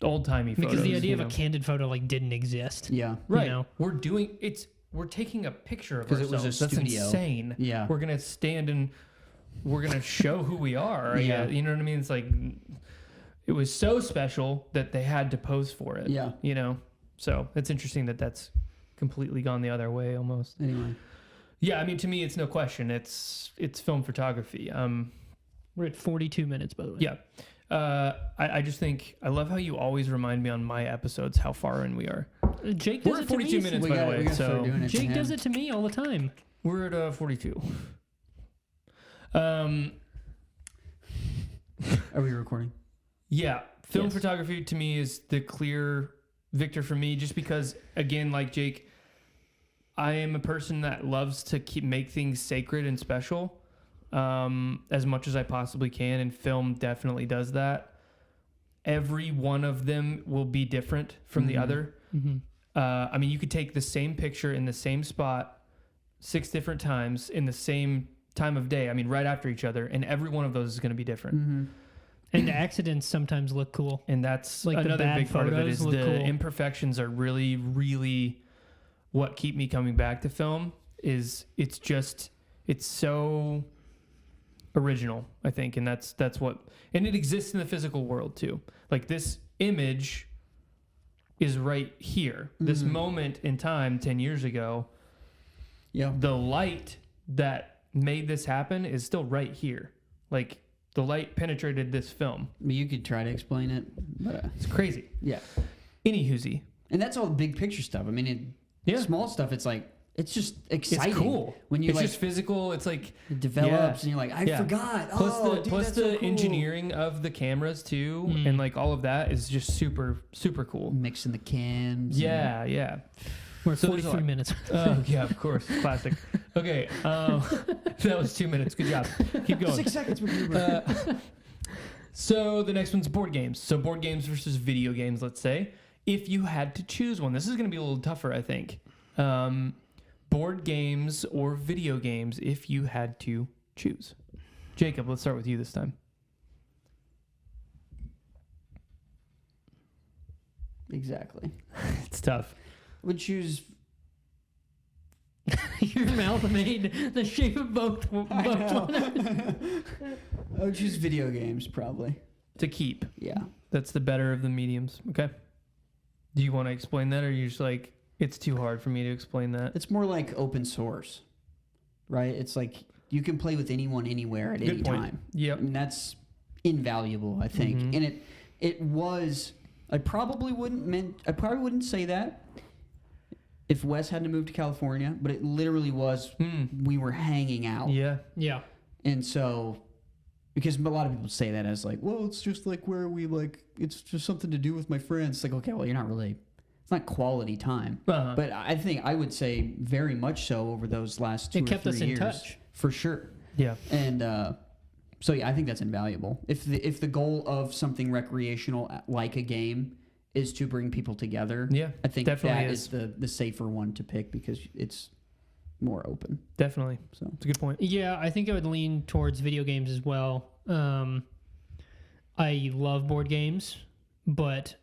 old-timey photos. Because the idea of a candid photo like didn't exist. Yeah. Right. You know? We're taking a picture of Because ourselves. it was a studio. That's insane. Yeah. We're going to stand and we're going to show who we are. Yeah. You know what I mean? It's like it was so special that they had to pose for it. Yeah. You know? So it's interesting that that's completely gone the other way almost. Anyway. Yeah, I mean, to me, it's no question. It's film photography. We're at 42 minutes, by the way. Yeah. I just think, I love how you always remind me on my episodes how far in we are. Jake does We're it at 42 to me. minutes, by the way. So Jake does it to me all the time. We're at 42. Are we recording? Yeah. Film photography to me is the clear victor for me, just because, again, like Jake, I am a person that loves to make things sacred and special as much as I possibly can, and film definitely does that. Every one of them will be different from the other. Mm-hmm. I mean, you could take the same picture in the same spot 6 different times in the same time of day, I mean, right after each other, and every one of those is going to be different. Mm-hmm. And accidents sometimes look cool. And that's like another big part of it is the cool. Imperfections are really, really... what keep me coming back to film is it's so original, I think, and that's what, and it exists in the physical world too. Like this image is right here. This moment in time 10 years ago. Yeah. The light that made this happen is still right here. Like the light penetrated this film. I mean, you could try to explain it, but it's crazy. Yeah. Anywhoosie. And that's all the big picture stuff. I mean, small stuff, it's like, it's just exciting. It's cool. When you it's just physical. It's like it develops and you're like, I forgot. Plus the so cool. engineering of the cameras too, and like all of that is just super, super cool. Mixing the cams. Yeah, yeah. We're at 43 minutes. Oh, yeah, of course. Classic. Okay. That was 2 minutes. Good job. Keep going. 6 seconds. So the next one's board games. So board games versus video games, let's say. If you had to choose one, this is going to be a little tougher, I think. Board games or video games if you had to choose. Jacob, let's start with you this time. Exactly. It's tough. Would choose... Your mouth made the shape of both. I would choose video games, probably. To keep. Yeah. That's the better of the mediums. Okay. Do you want to explain that, or are you just like, it's too hard for me to explain that? It's more like open source, right? It's like you can play with anyone, anywhere, at any time. Yep. I mean, that's invaluable, I think. Mm-hmm. And it was. I probably wouldn't say that if Wes hadn't moved to California, but it literally was. We were hanging out. Yeah. Yeah. And so because a lot of people say that as like, well, it's just like where we like, it's just something to do with my friends. It's like, okay, well, you're not really, it's not quality time. Uh-huh. But I think I would say very much so over those last 2 or 3 years. It kept us in touch. For sure. Yeah. And so, yeah, I think that's invaluable. If the goal of something recreational like a game is to bring people together, Yeah, I think definitely that is the safer one to pick because it's more open. Definitely. So It's a good point. Yeah, I think I would lean towards video games as well. I love board games, but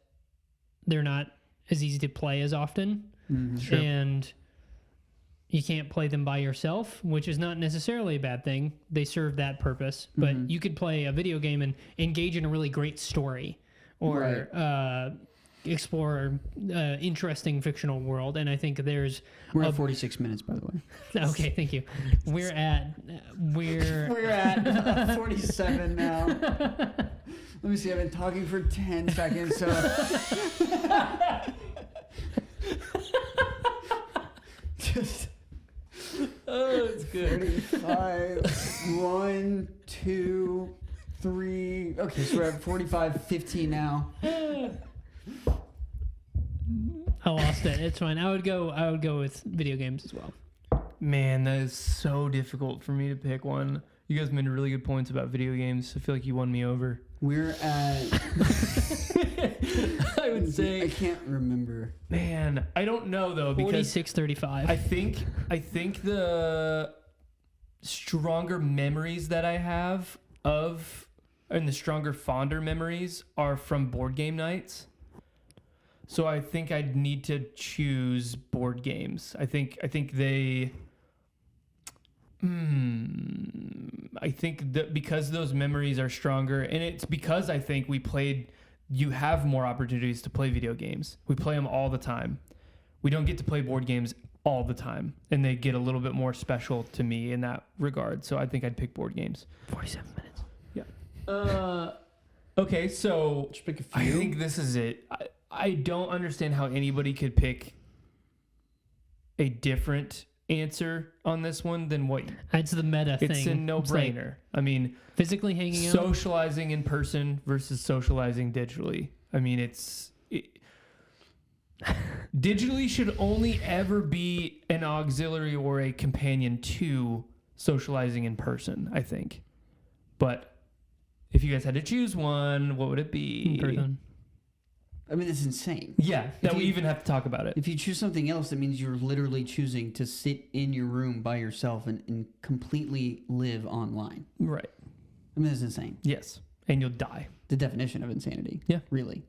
they're not as easy to play as often. Sure. And you can't play them by yourself, which is not necessarily a bad thing. They serve that purpose. But you could play a video game and engage in a really great story or explore interesting fictional world. And I think we're at 46 minutes, by the way. Okay, thank you. We're at 47 now. Let me see. I've been talking for 10 seconds. So just it's good. 35. 1, 2, 3. Okay, so we're at 45:15 now. I lost it. It's fine. I would go with video games as well. Man, that is so difficult for me to pick one. You guys made really good points about video games. I feel like you won me over. We're at. I would say. I can't remember. Man, I don't know though because 46-35. I think the stronger memories that I have and the stronger, fonder memories are from board game nights. So I think I'd need to choose board games. I think they. I think that because those memories are stronger, and it's because I think you have more opportunities to play video games. We play them all the time. We don't get to play board games all the time, and they get a little bit more special to me in that regard. So I think I'd pick board games. 47 minutes. Yeah. Okay, so Just pick a few. I think this is it. I don't understand how anybody could pick a different answer on this one than what It's the meta thing. it's a no-brainer. Like I mean, physically hanging out. socializing in person versus socializing digitally. I mean, digitally should only ever be an auxiliary or a companion to socializing in person, I think. But if you guys had to choose one, what would it be? In person. I mean, it's insane. Yeah, that we even have to talk about it. If you choose something else, that means you're literally choosing to sit in your room by yourself and completely live online. Right. I mean, that's insane. Yes. And you'll die. The definition of insanity. Yeah. Really.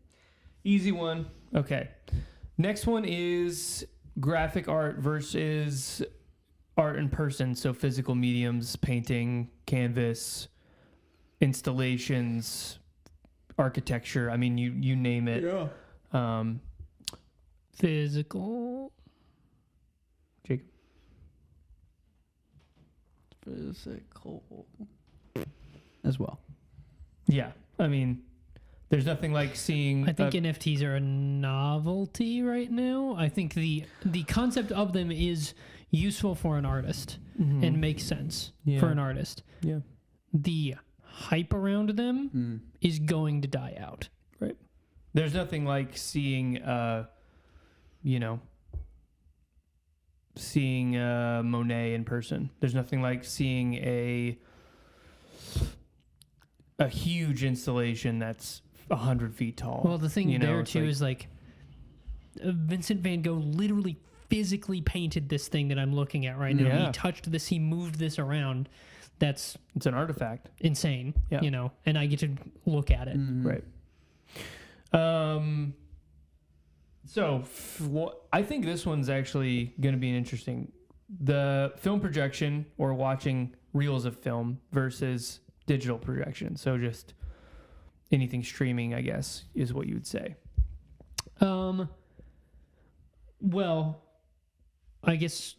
Easy one. Okay. Next one is graphic art versus art in person. So physical mediums, painting, canvas, installations, architecture. I mean, you name it. Yeah. Physical. Jacob? Physical. As well. Yeah. I mean, there's nothing like seeing... I think NFTs are a novelty right now. I think the concept of them is useful for an artist and makes sense for an artist. Yeah. The hype around them is going to die out. Right. There's nothing like seeing Monet in person. There's nothing like seeing a huge installation that's 100 feet tall. Well, the thing there too is like Vincent van Gogh literally physically painted this thing that I'm looking at right now. Yeah. He touched this, he moved this around. It's an artifact. Insane, yeah. And I get to look at it. Right. So I think this one's actually going to be an interesting. The film projection or watching reels of film versus digital projection. So just anything streaming, I guess, is what you would say. Well, I guess,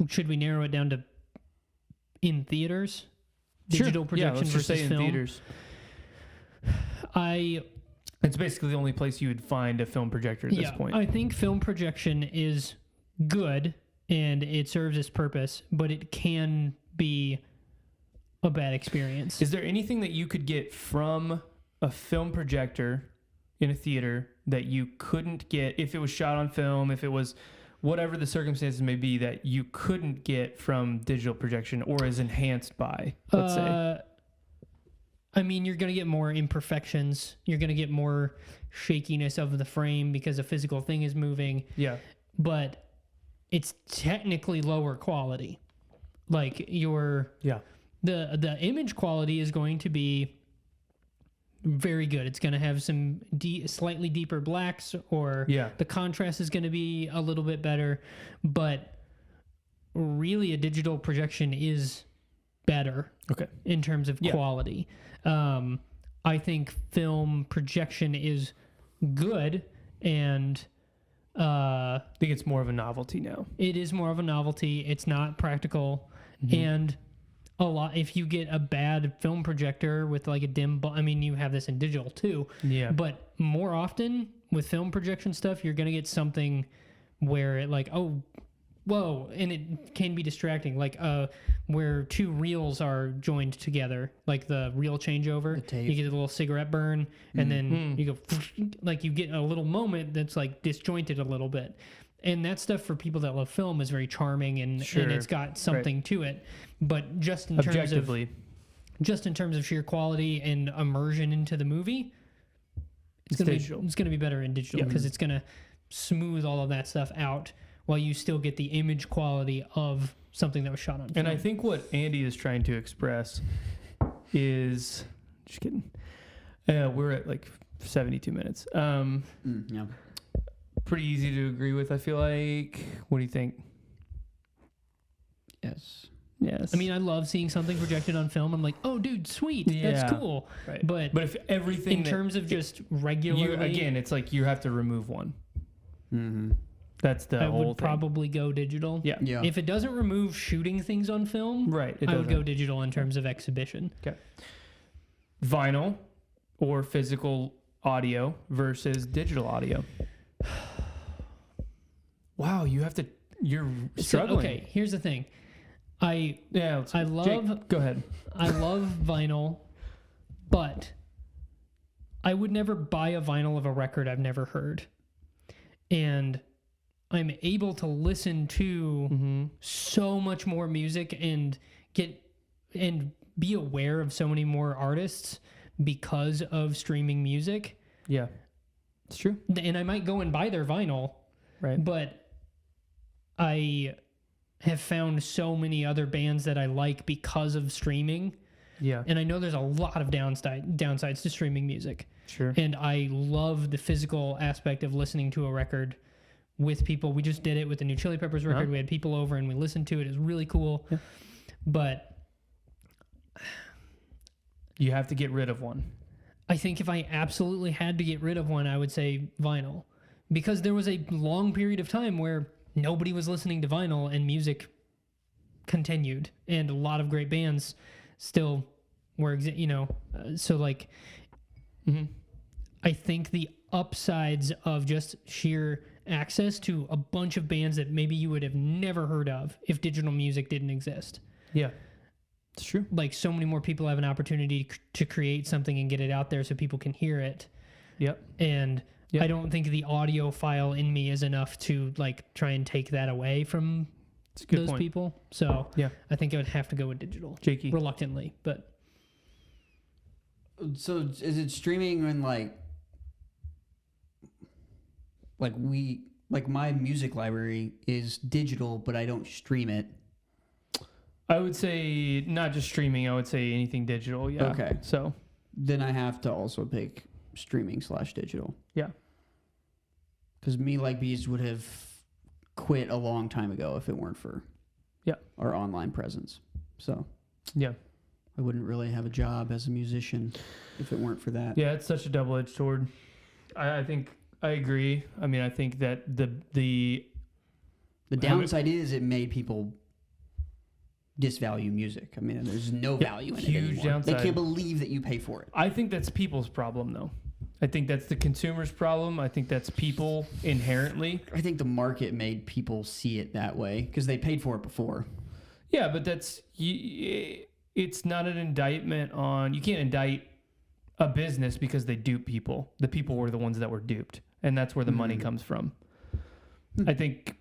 should we narrow it down to in theaters? Digital projection let's versus just say in film? theaters. It's basically the only place you would find a film projector at this point. I think film projection is good and it serves its purpose, but it can be a bad experience. Is there anything that you could get from a film projector in a theater that you couldn't get if it was shot on film, if it was whatever the circumstances may be, that you couldn't get from digital projection or is enhanced by, let's say? I mean, you're going to get more imperfections. You're going to get more shakiness of the frame because a physical thing is moving. Yeah. But it's technically lower quality. Like the image quality is going to be very good. It's going to have some slightly deeper blacks, or the contrast is going to be a little bit better. But really, a digital projection is better in terms of quality. I think film projection is good, and I think it's more of a novelty now. It is more of a novelty. It's not practical, and a lot. If you get a bad film projector with like a dim, I mean, you have this in digital too. Yeah. But more often with film projection stuff, you're gonna get something where it like, oh, whoa, and it can be distracting. Like where two reels are joined together, like the reel changeover. You get a little cigarette burn, and then you go like you get a little moment that's like disjointed a little bit. And that stuff for people that love film is very charming, and it's got something to it. But just in terms of sheer quality and immersion into the movie, it's going to be better in digital because it's going to smooth all of that stuff out while you still get the image quality of something that was shot on film. And I think what Andy is trying to express is, just kidding. We're at like 72 minutes. Yeah. Pretty easy to agree with, I feel like. What do you think? Yes. I mean, I love seeing something projected on film. I'm like, oh, dude, sweet. That's cool. Right. But if everything... In terms of just regularly... Again, it's like you have to remove one. Mm-hmm. That's the whole thing. I would probably go digital. Yeah. If it doesn't remove shooting things on film, I would go digital in terms of exhibition. Okay. Vinyl or physical audio versus digital audio. Wow, you're struggling. Okay, here's the thing. I love... Jake, go ahead. I love vinyl, but I would never buy a vinyl of a record I've never heard. And I'm able to listen to so much more music and be aware of so many more artists because of streaming music. Yeah, it's true. And I might go and buy their vinyl, right? But I have found so many other bands that I like because of streaming. Yeah. And I know there's a lot of downsides to streaming music. Sure. And I love the physical aspect of listening to a record with people. We just did it with the new Chili Peppers record. We had people over and we listened to it. It was really cool. Yeah. But you have to get rid of one. I think if I absolutely had to get rid of one, I would say vinyl. Because there was a long period of time where nobody was listening to vinyl and music continued. And a lot of great bands still were, so like, I think the upsides of just sheer access to a bunch of bands that maybe you would have never heard of if digital music didn't exist. Yeah, it's true. Like so many more people have an opportunity to create something and get it out there so people can hear it. Yep. And I don't think the audio file in me is enough to like try and take that away from those people. So I think I would have to go with digital. Jakey. Reluctantly, but. So is it streaming and like my music library is digital, but I don't stream it? I would say not just streaming. I would say anything digital. Yeah. Okay. So then I have to also pick streaming/digital. Yeah. Because Me Like Bees would have quit a long time ago if it weren't for our online presence. So I wouldn't really have a job as a musician if it weren't for that. Yeah, it's such a double-edged sword. I think I agree. I mean, I think that the downside is it made people disvalue music. I mean, there's no value in it anymore. Downside. They can't believe that you pay for it. I think that's people's problem, though. I think that's the consumer's problem. I think that's people inherently. I think the market made people see it that way because they paid for it before. Yeah, but that's... It it's not an indictment on, you can't indict a business because they dupe people. The people were the ones that were duped, and that's where the money comes from. I think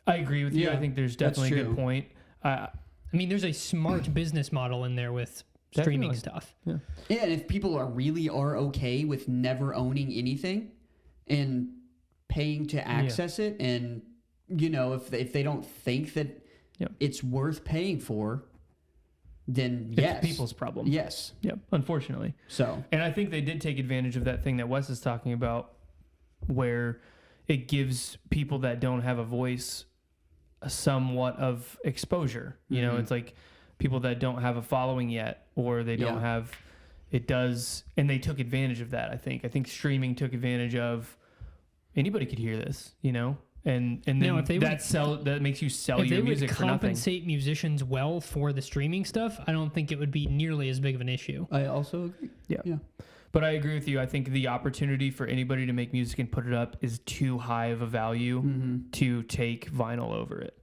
I agree with you. Yeah, I think there's definitely a good point. I mean, there's a smart business model in there with streaming stuff. Yeah, and if people are okay with never owning anything and paying to access it, and if they don't think that it's worth paying for, then it's people's problem. Yes. Yep. Unfortunately. So, and I think they did take advantage of that thing that Wes is talking about, where it gives people that don't have a voice a somewhat of exposure. It's like people that don't have a following yet, or they don't have, it does, and they took advantage of that. I think streaming took advantage of, anybody could hear this, and then if they that makes you sell your music for nothing. If they would compensate musicians well for the streaming stuff, I don't think it would be nearly as big of an issue. I also agree. Yeah. But I agree with you. I think the opportunity for anybody to make music and put it up is too high of a value to take vinyl over it.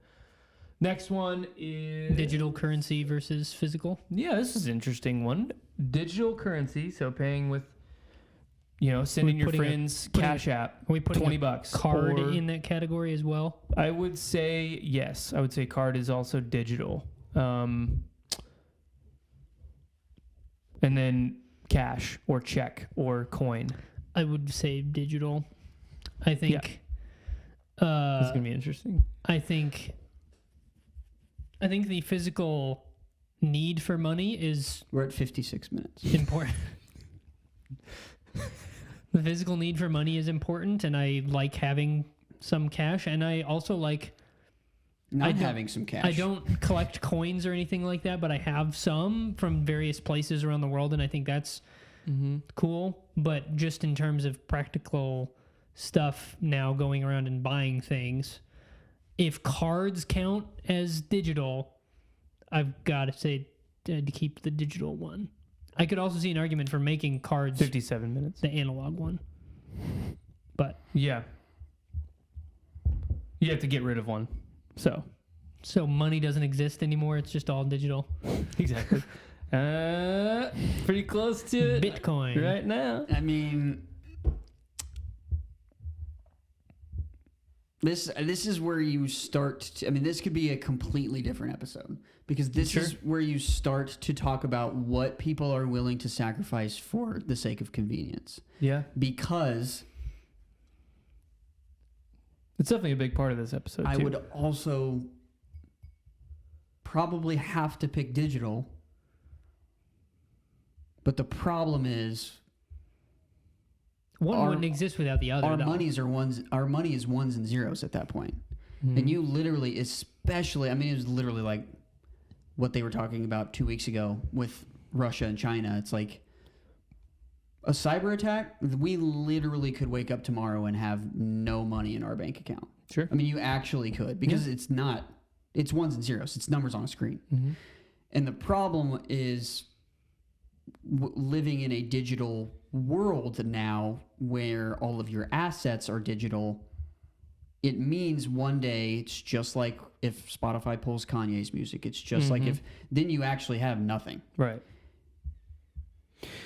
Next one is digital currency versus physical. Yeah, this is an interesting one. Digital currency, so paying with, sending your friends Cash App. Are we putting $20 card in that category as well? I would say yes. I would say card is also digital. And then cash or check or coin. I would say digital. I think this is gonna be interesting. I think the physical need for money is, we're at 56 minutes, important. The physical need for money is important, and I like having some cash, and I also like not having some cash. I don't collect coins or anything like that, but I have some from various places around the world, and I think that's cool. But just in terms of practical stuff now, going around and buying things, if cards count as digital, I've got to say to keep the digital one. I could also see an argument for making cards 57 minutes, the analog one. But yeah, you have to get rid of one. So money doesn't exist anymore. It's just all digital. Exactly. Pretty close to it. Bitcoin right now. I mean, this is where you start. This could be a completely different episode, because this is where you start to talk about what people are willing to sacrifice for the sake of convenience. Yeah. Because it's definitely a big part of this episode, too. I would also probably have to pick digital. But the problem is, one wouldn't exist without the other. Our money is ones and zeros at that point. And you literally, especially, it was literally like what they were talking about 2 weeks ago with Russia and China. It's like a cyber attack. We literally could wake up tomorrow and have no money in our bank account. Sure. You actually could, because it's ones and zeros. It's numbers on a screen. And the problem is living in a digital world now, where all of your assets are digital. It means one day it's just like if Spotify pulls Kanye's music. It's just like if then you actually have nothing. Right.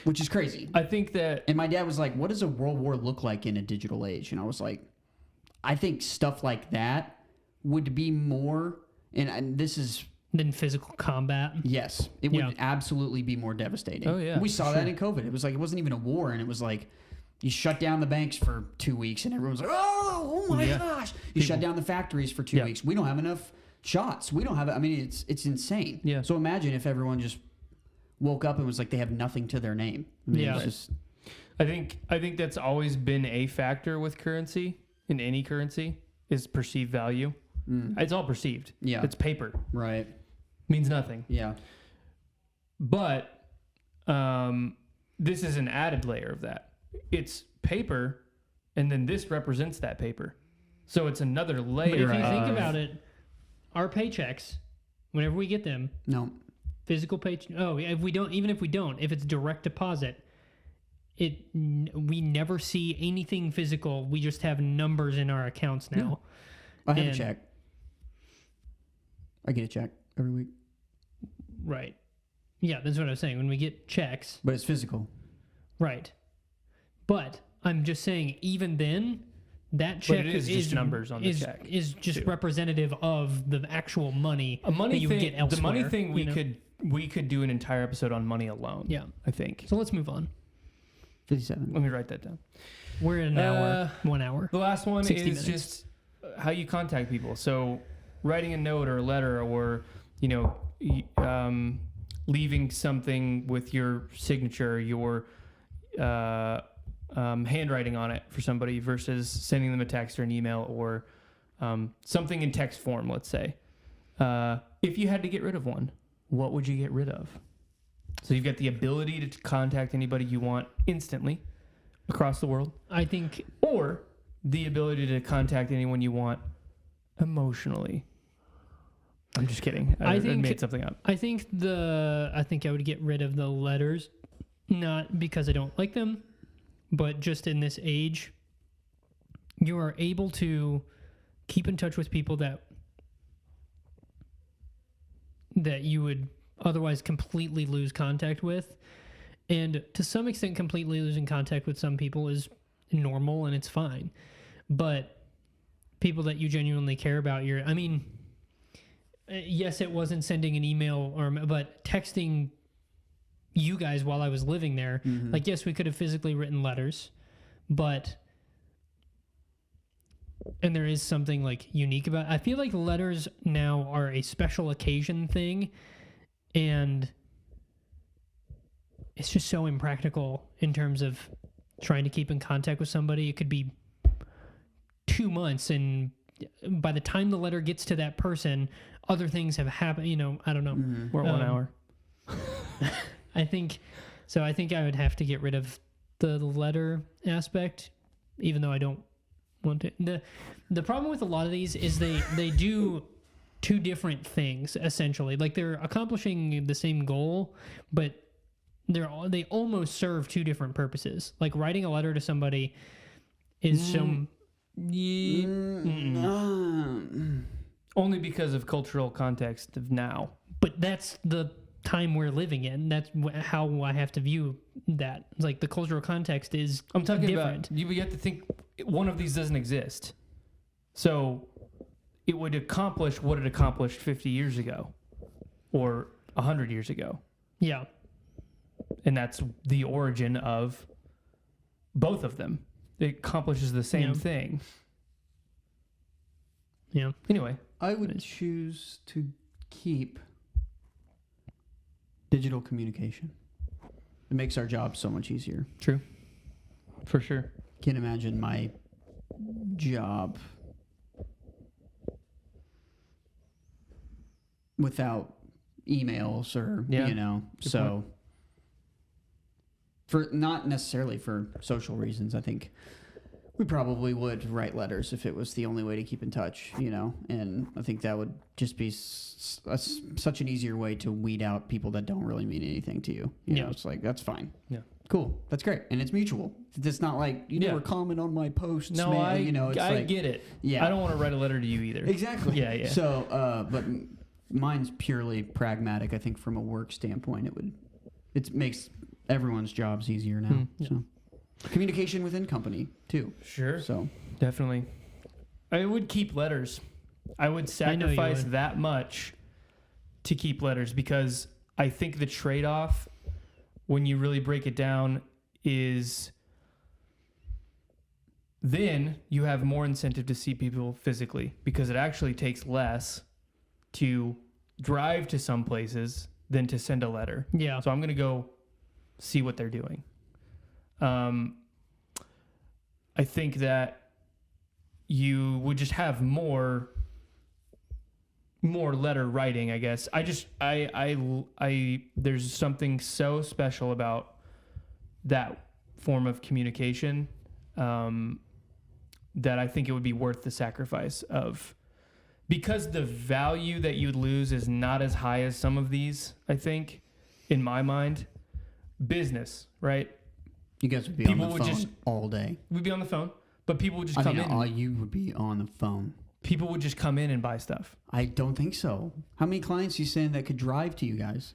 Which is crazy. I think that... And my dad was like, what does a world war look like in a digital age? And I was like, I think stuff like that would be more... And this is... Than physical combat. Yes. It would absolutely be more devastating. Oh, yeah. We saw that in COVID. It was like, it wasn't even a war. And it was like, you shut down the banks for 2 weeks and everyone's like, oh my gosh. You shut down the factories for 2 weeks. We don't have enough shots. We don't have... it's insane. Yeah. So imagine if everyone just woke up and was like, they have nothing to their name. It's just... I think that's always been a factor with currency, in any currency, is perceived value. It's all perceived. Yeah. It's paper. Right. Means nothing. Yeah. But this is an added layer of that. It's paper, and then this represents that paper. So it's another layer. But if you think about it, our paychecks, whenever we get them, physical paycheck. Oh, if we don't, if it's direct deposit, we never see anything physical. We just have numbers in our accounts now. I have a check. I get a check every week. Right. Yeah, that's what I was saying. When we get checks, But it's physical. right? But I'm just saying, even then, that check is just numbers on the check, is just too. representative of the actual money that you would get elsewhere. The money thing, you know? we could do an entire episode on money alone. Yeah, I think. So let's move on. 57. Let me write that down. We're at an hour, 1 hour. The last one 60 is minutes. just how you contact people. So writing a note or a letter, or leaving something with your signature, your handwriting on it for somebody versus sending them a text or an email or something in text form, let's say. If you had to get rid of one, what would you get rid of? So you've got the ability to contact anybody you want instantly across the world. I think, or the ability to contact anyone you want emotionally. I'm just kidding. I made something up. I think I would get rid of the letters, not because I don't like them, but just in this age, you are able to keep in touch with people that you would otherwise completely lose contact with. And to some extent, completely losing contact with some people is normal and it's fine. But people that you genuinely care about, yes, it wasn't sending an email, but texting you guys while I was living there. Mm-hmm. Like, yes, we could have physically written letters, and there is something like unique about it. I feel like letters now are a special occasion thing, and it's just so impractical in terms of trying to keep in contact with somebody. It could be 2 months, and by the time the letter gets to that person, other things have happened. I don't know. Mm-hmm. We're at 1 hour. I think I would have to get rid of the letter aspect, even though I don't want to. The problem with a lot of these is they do two different things, essentially. Like, they're accomplishing the same goal, but they almost serve two different purposes. Like, writing a letter to somebody is only because of cultural context of now. But that's the time we're living in. That's how I have to view that. It's like the cultural context is I'm talking different. about, you have to think one of these doesn't exist. So it would accomplish what it accomplished 50 years ago or 100 years ago. Yeah. And that's the origin of both of them. It accomplishes the same thing. Yeah. Anyway. I would choose to keep digital communication. It makes our job so much easier. True. For sure. Can't imagine my job without emails or, Good so point. for not necessarily for social reasons, I think we probably would write letters if it was the only way to keep in touch, and I think that would just be such an easier way to weed out people that don't really mean anything to you. You know, it's like, that's fine. Yeah. Cool. That's great. And it's mutual. It's not like, you never comment on my posts, no, man. I get it. Yeah. I don't want to write a letter to you either. Exactly. Yeah. So, but mine's purely pragmatic. I think from a work standpoint, it makes everyone's jobs easier now. So. Communication within company too. Sure. So definitely. I would keep letters. I would sacrifice that much to keep letters because I think the trade-off, when you really break it down, is then you have more incentive to see people physically because it actually takes less to drive to some places than to send a letter. Yeah. So I'm going to go see what they're doing. I think that you would just have more letter writing, I guess. There's something so special about that form of communication that I think it would be worth the sacrifice of, because the value that you'd lose is not as high as some of these, I think, in my mind. Business, right? You guys would be on the phone all day. We'd be on the phone, but people would just come in. You would be on the phone. People would just come in and buy stuff. I don't think so. How many clients are you saying that could drive to you guys?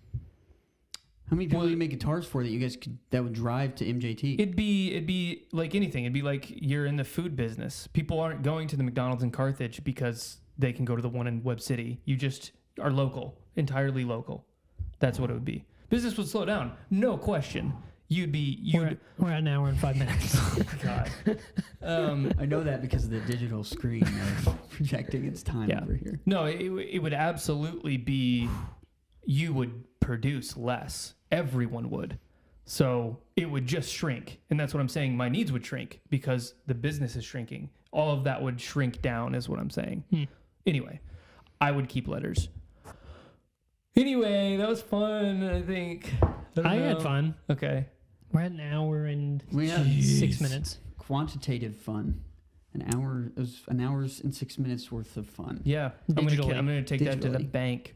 How many people do you make guitars for that you guys that would drive to MJT? It'd be like anything. It'd be like you're in the food business. People aren't going to the McDonald's in Carthage because they can go to the one in Webb City. You just are local, entirely local. That's what it would be. Business would slow down, no question. We're at an hour and 5 minutes. Oh my God. I know that because of the digital screen projecting its time over here. No, it would absolutely be. You would produce less. Everyone would. So it would just shrink. And that's what I'm saying. My needs would shrink because the business is shrinking. All of that would shrink down is what I'm saying. Anyway, I would keep letters. Anyway, that was fun, I think. I had fun. Okay. We're at an hour and We had 6 minutes. Quantitative fun. It was an hour's and 6 minutes worth of fun. Yeah. I'm gonna take that to the Digitally. bank.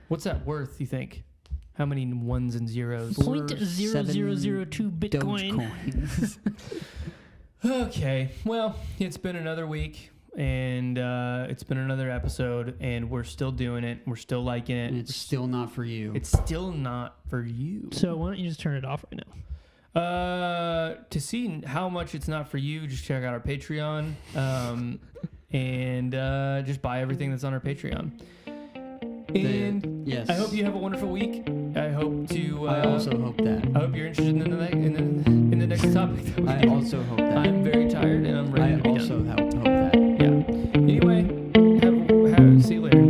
What's that worth, you think? How many ones and zeros? 0.0002 Bitcoin. Dogecoins. Okay. Well, it's been another week. And it's been another episode, and we're still doing it. We're still liking it. And it's still not for you. It's still not for you. So why don't you just turn it off right now? To see how much it's not for you, just check out our Patreon, and just buy everything that's on our Patreon. And yes. I hope you have a wonderful week. I hope to. I also hope that. I hope you're interested in the next topic. That we I do. also hope that. I'm very tired and I'm ready to be I also done. hope that. Yeah. Anyway, see you later.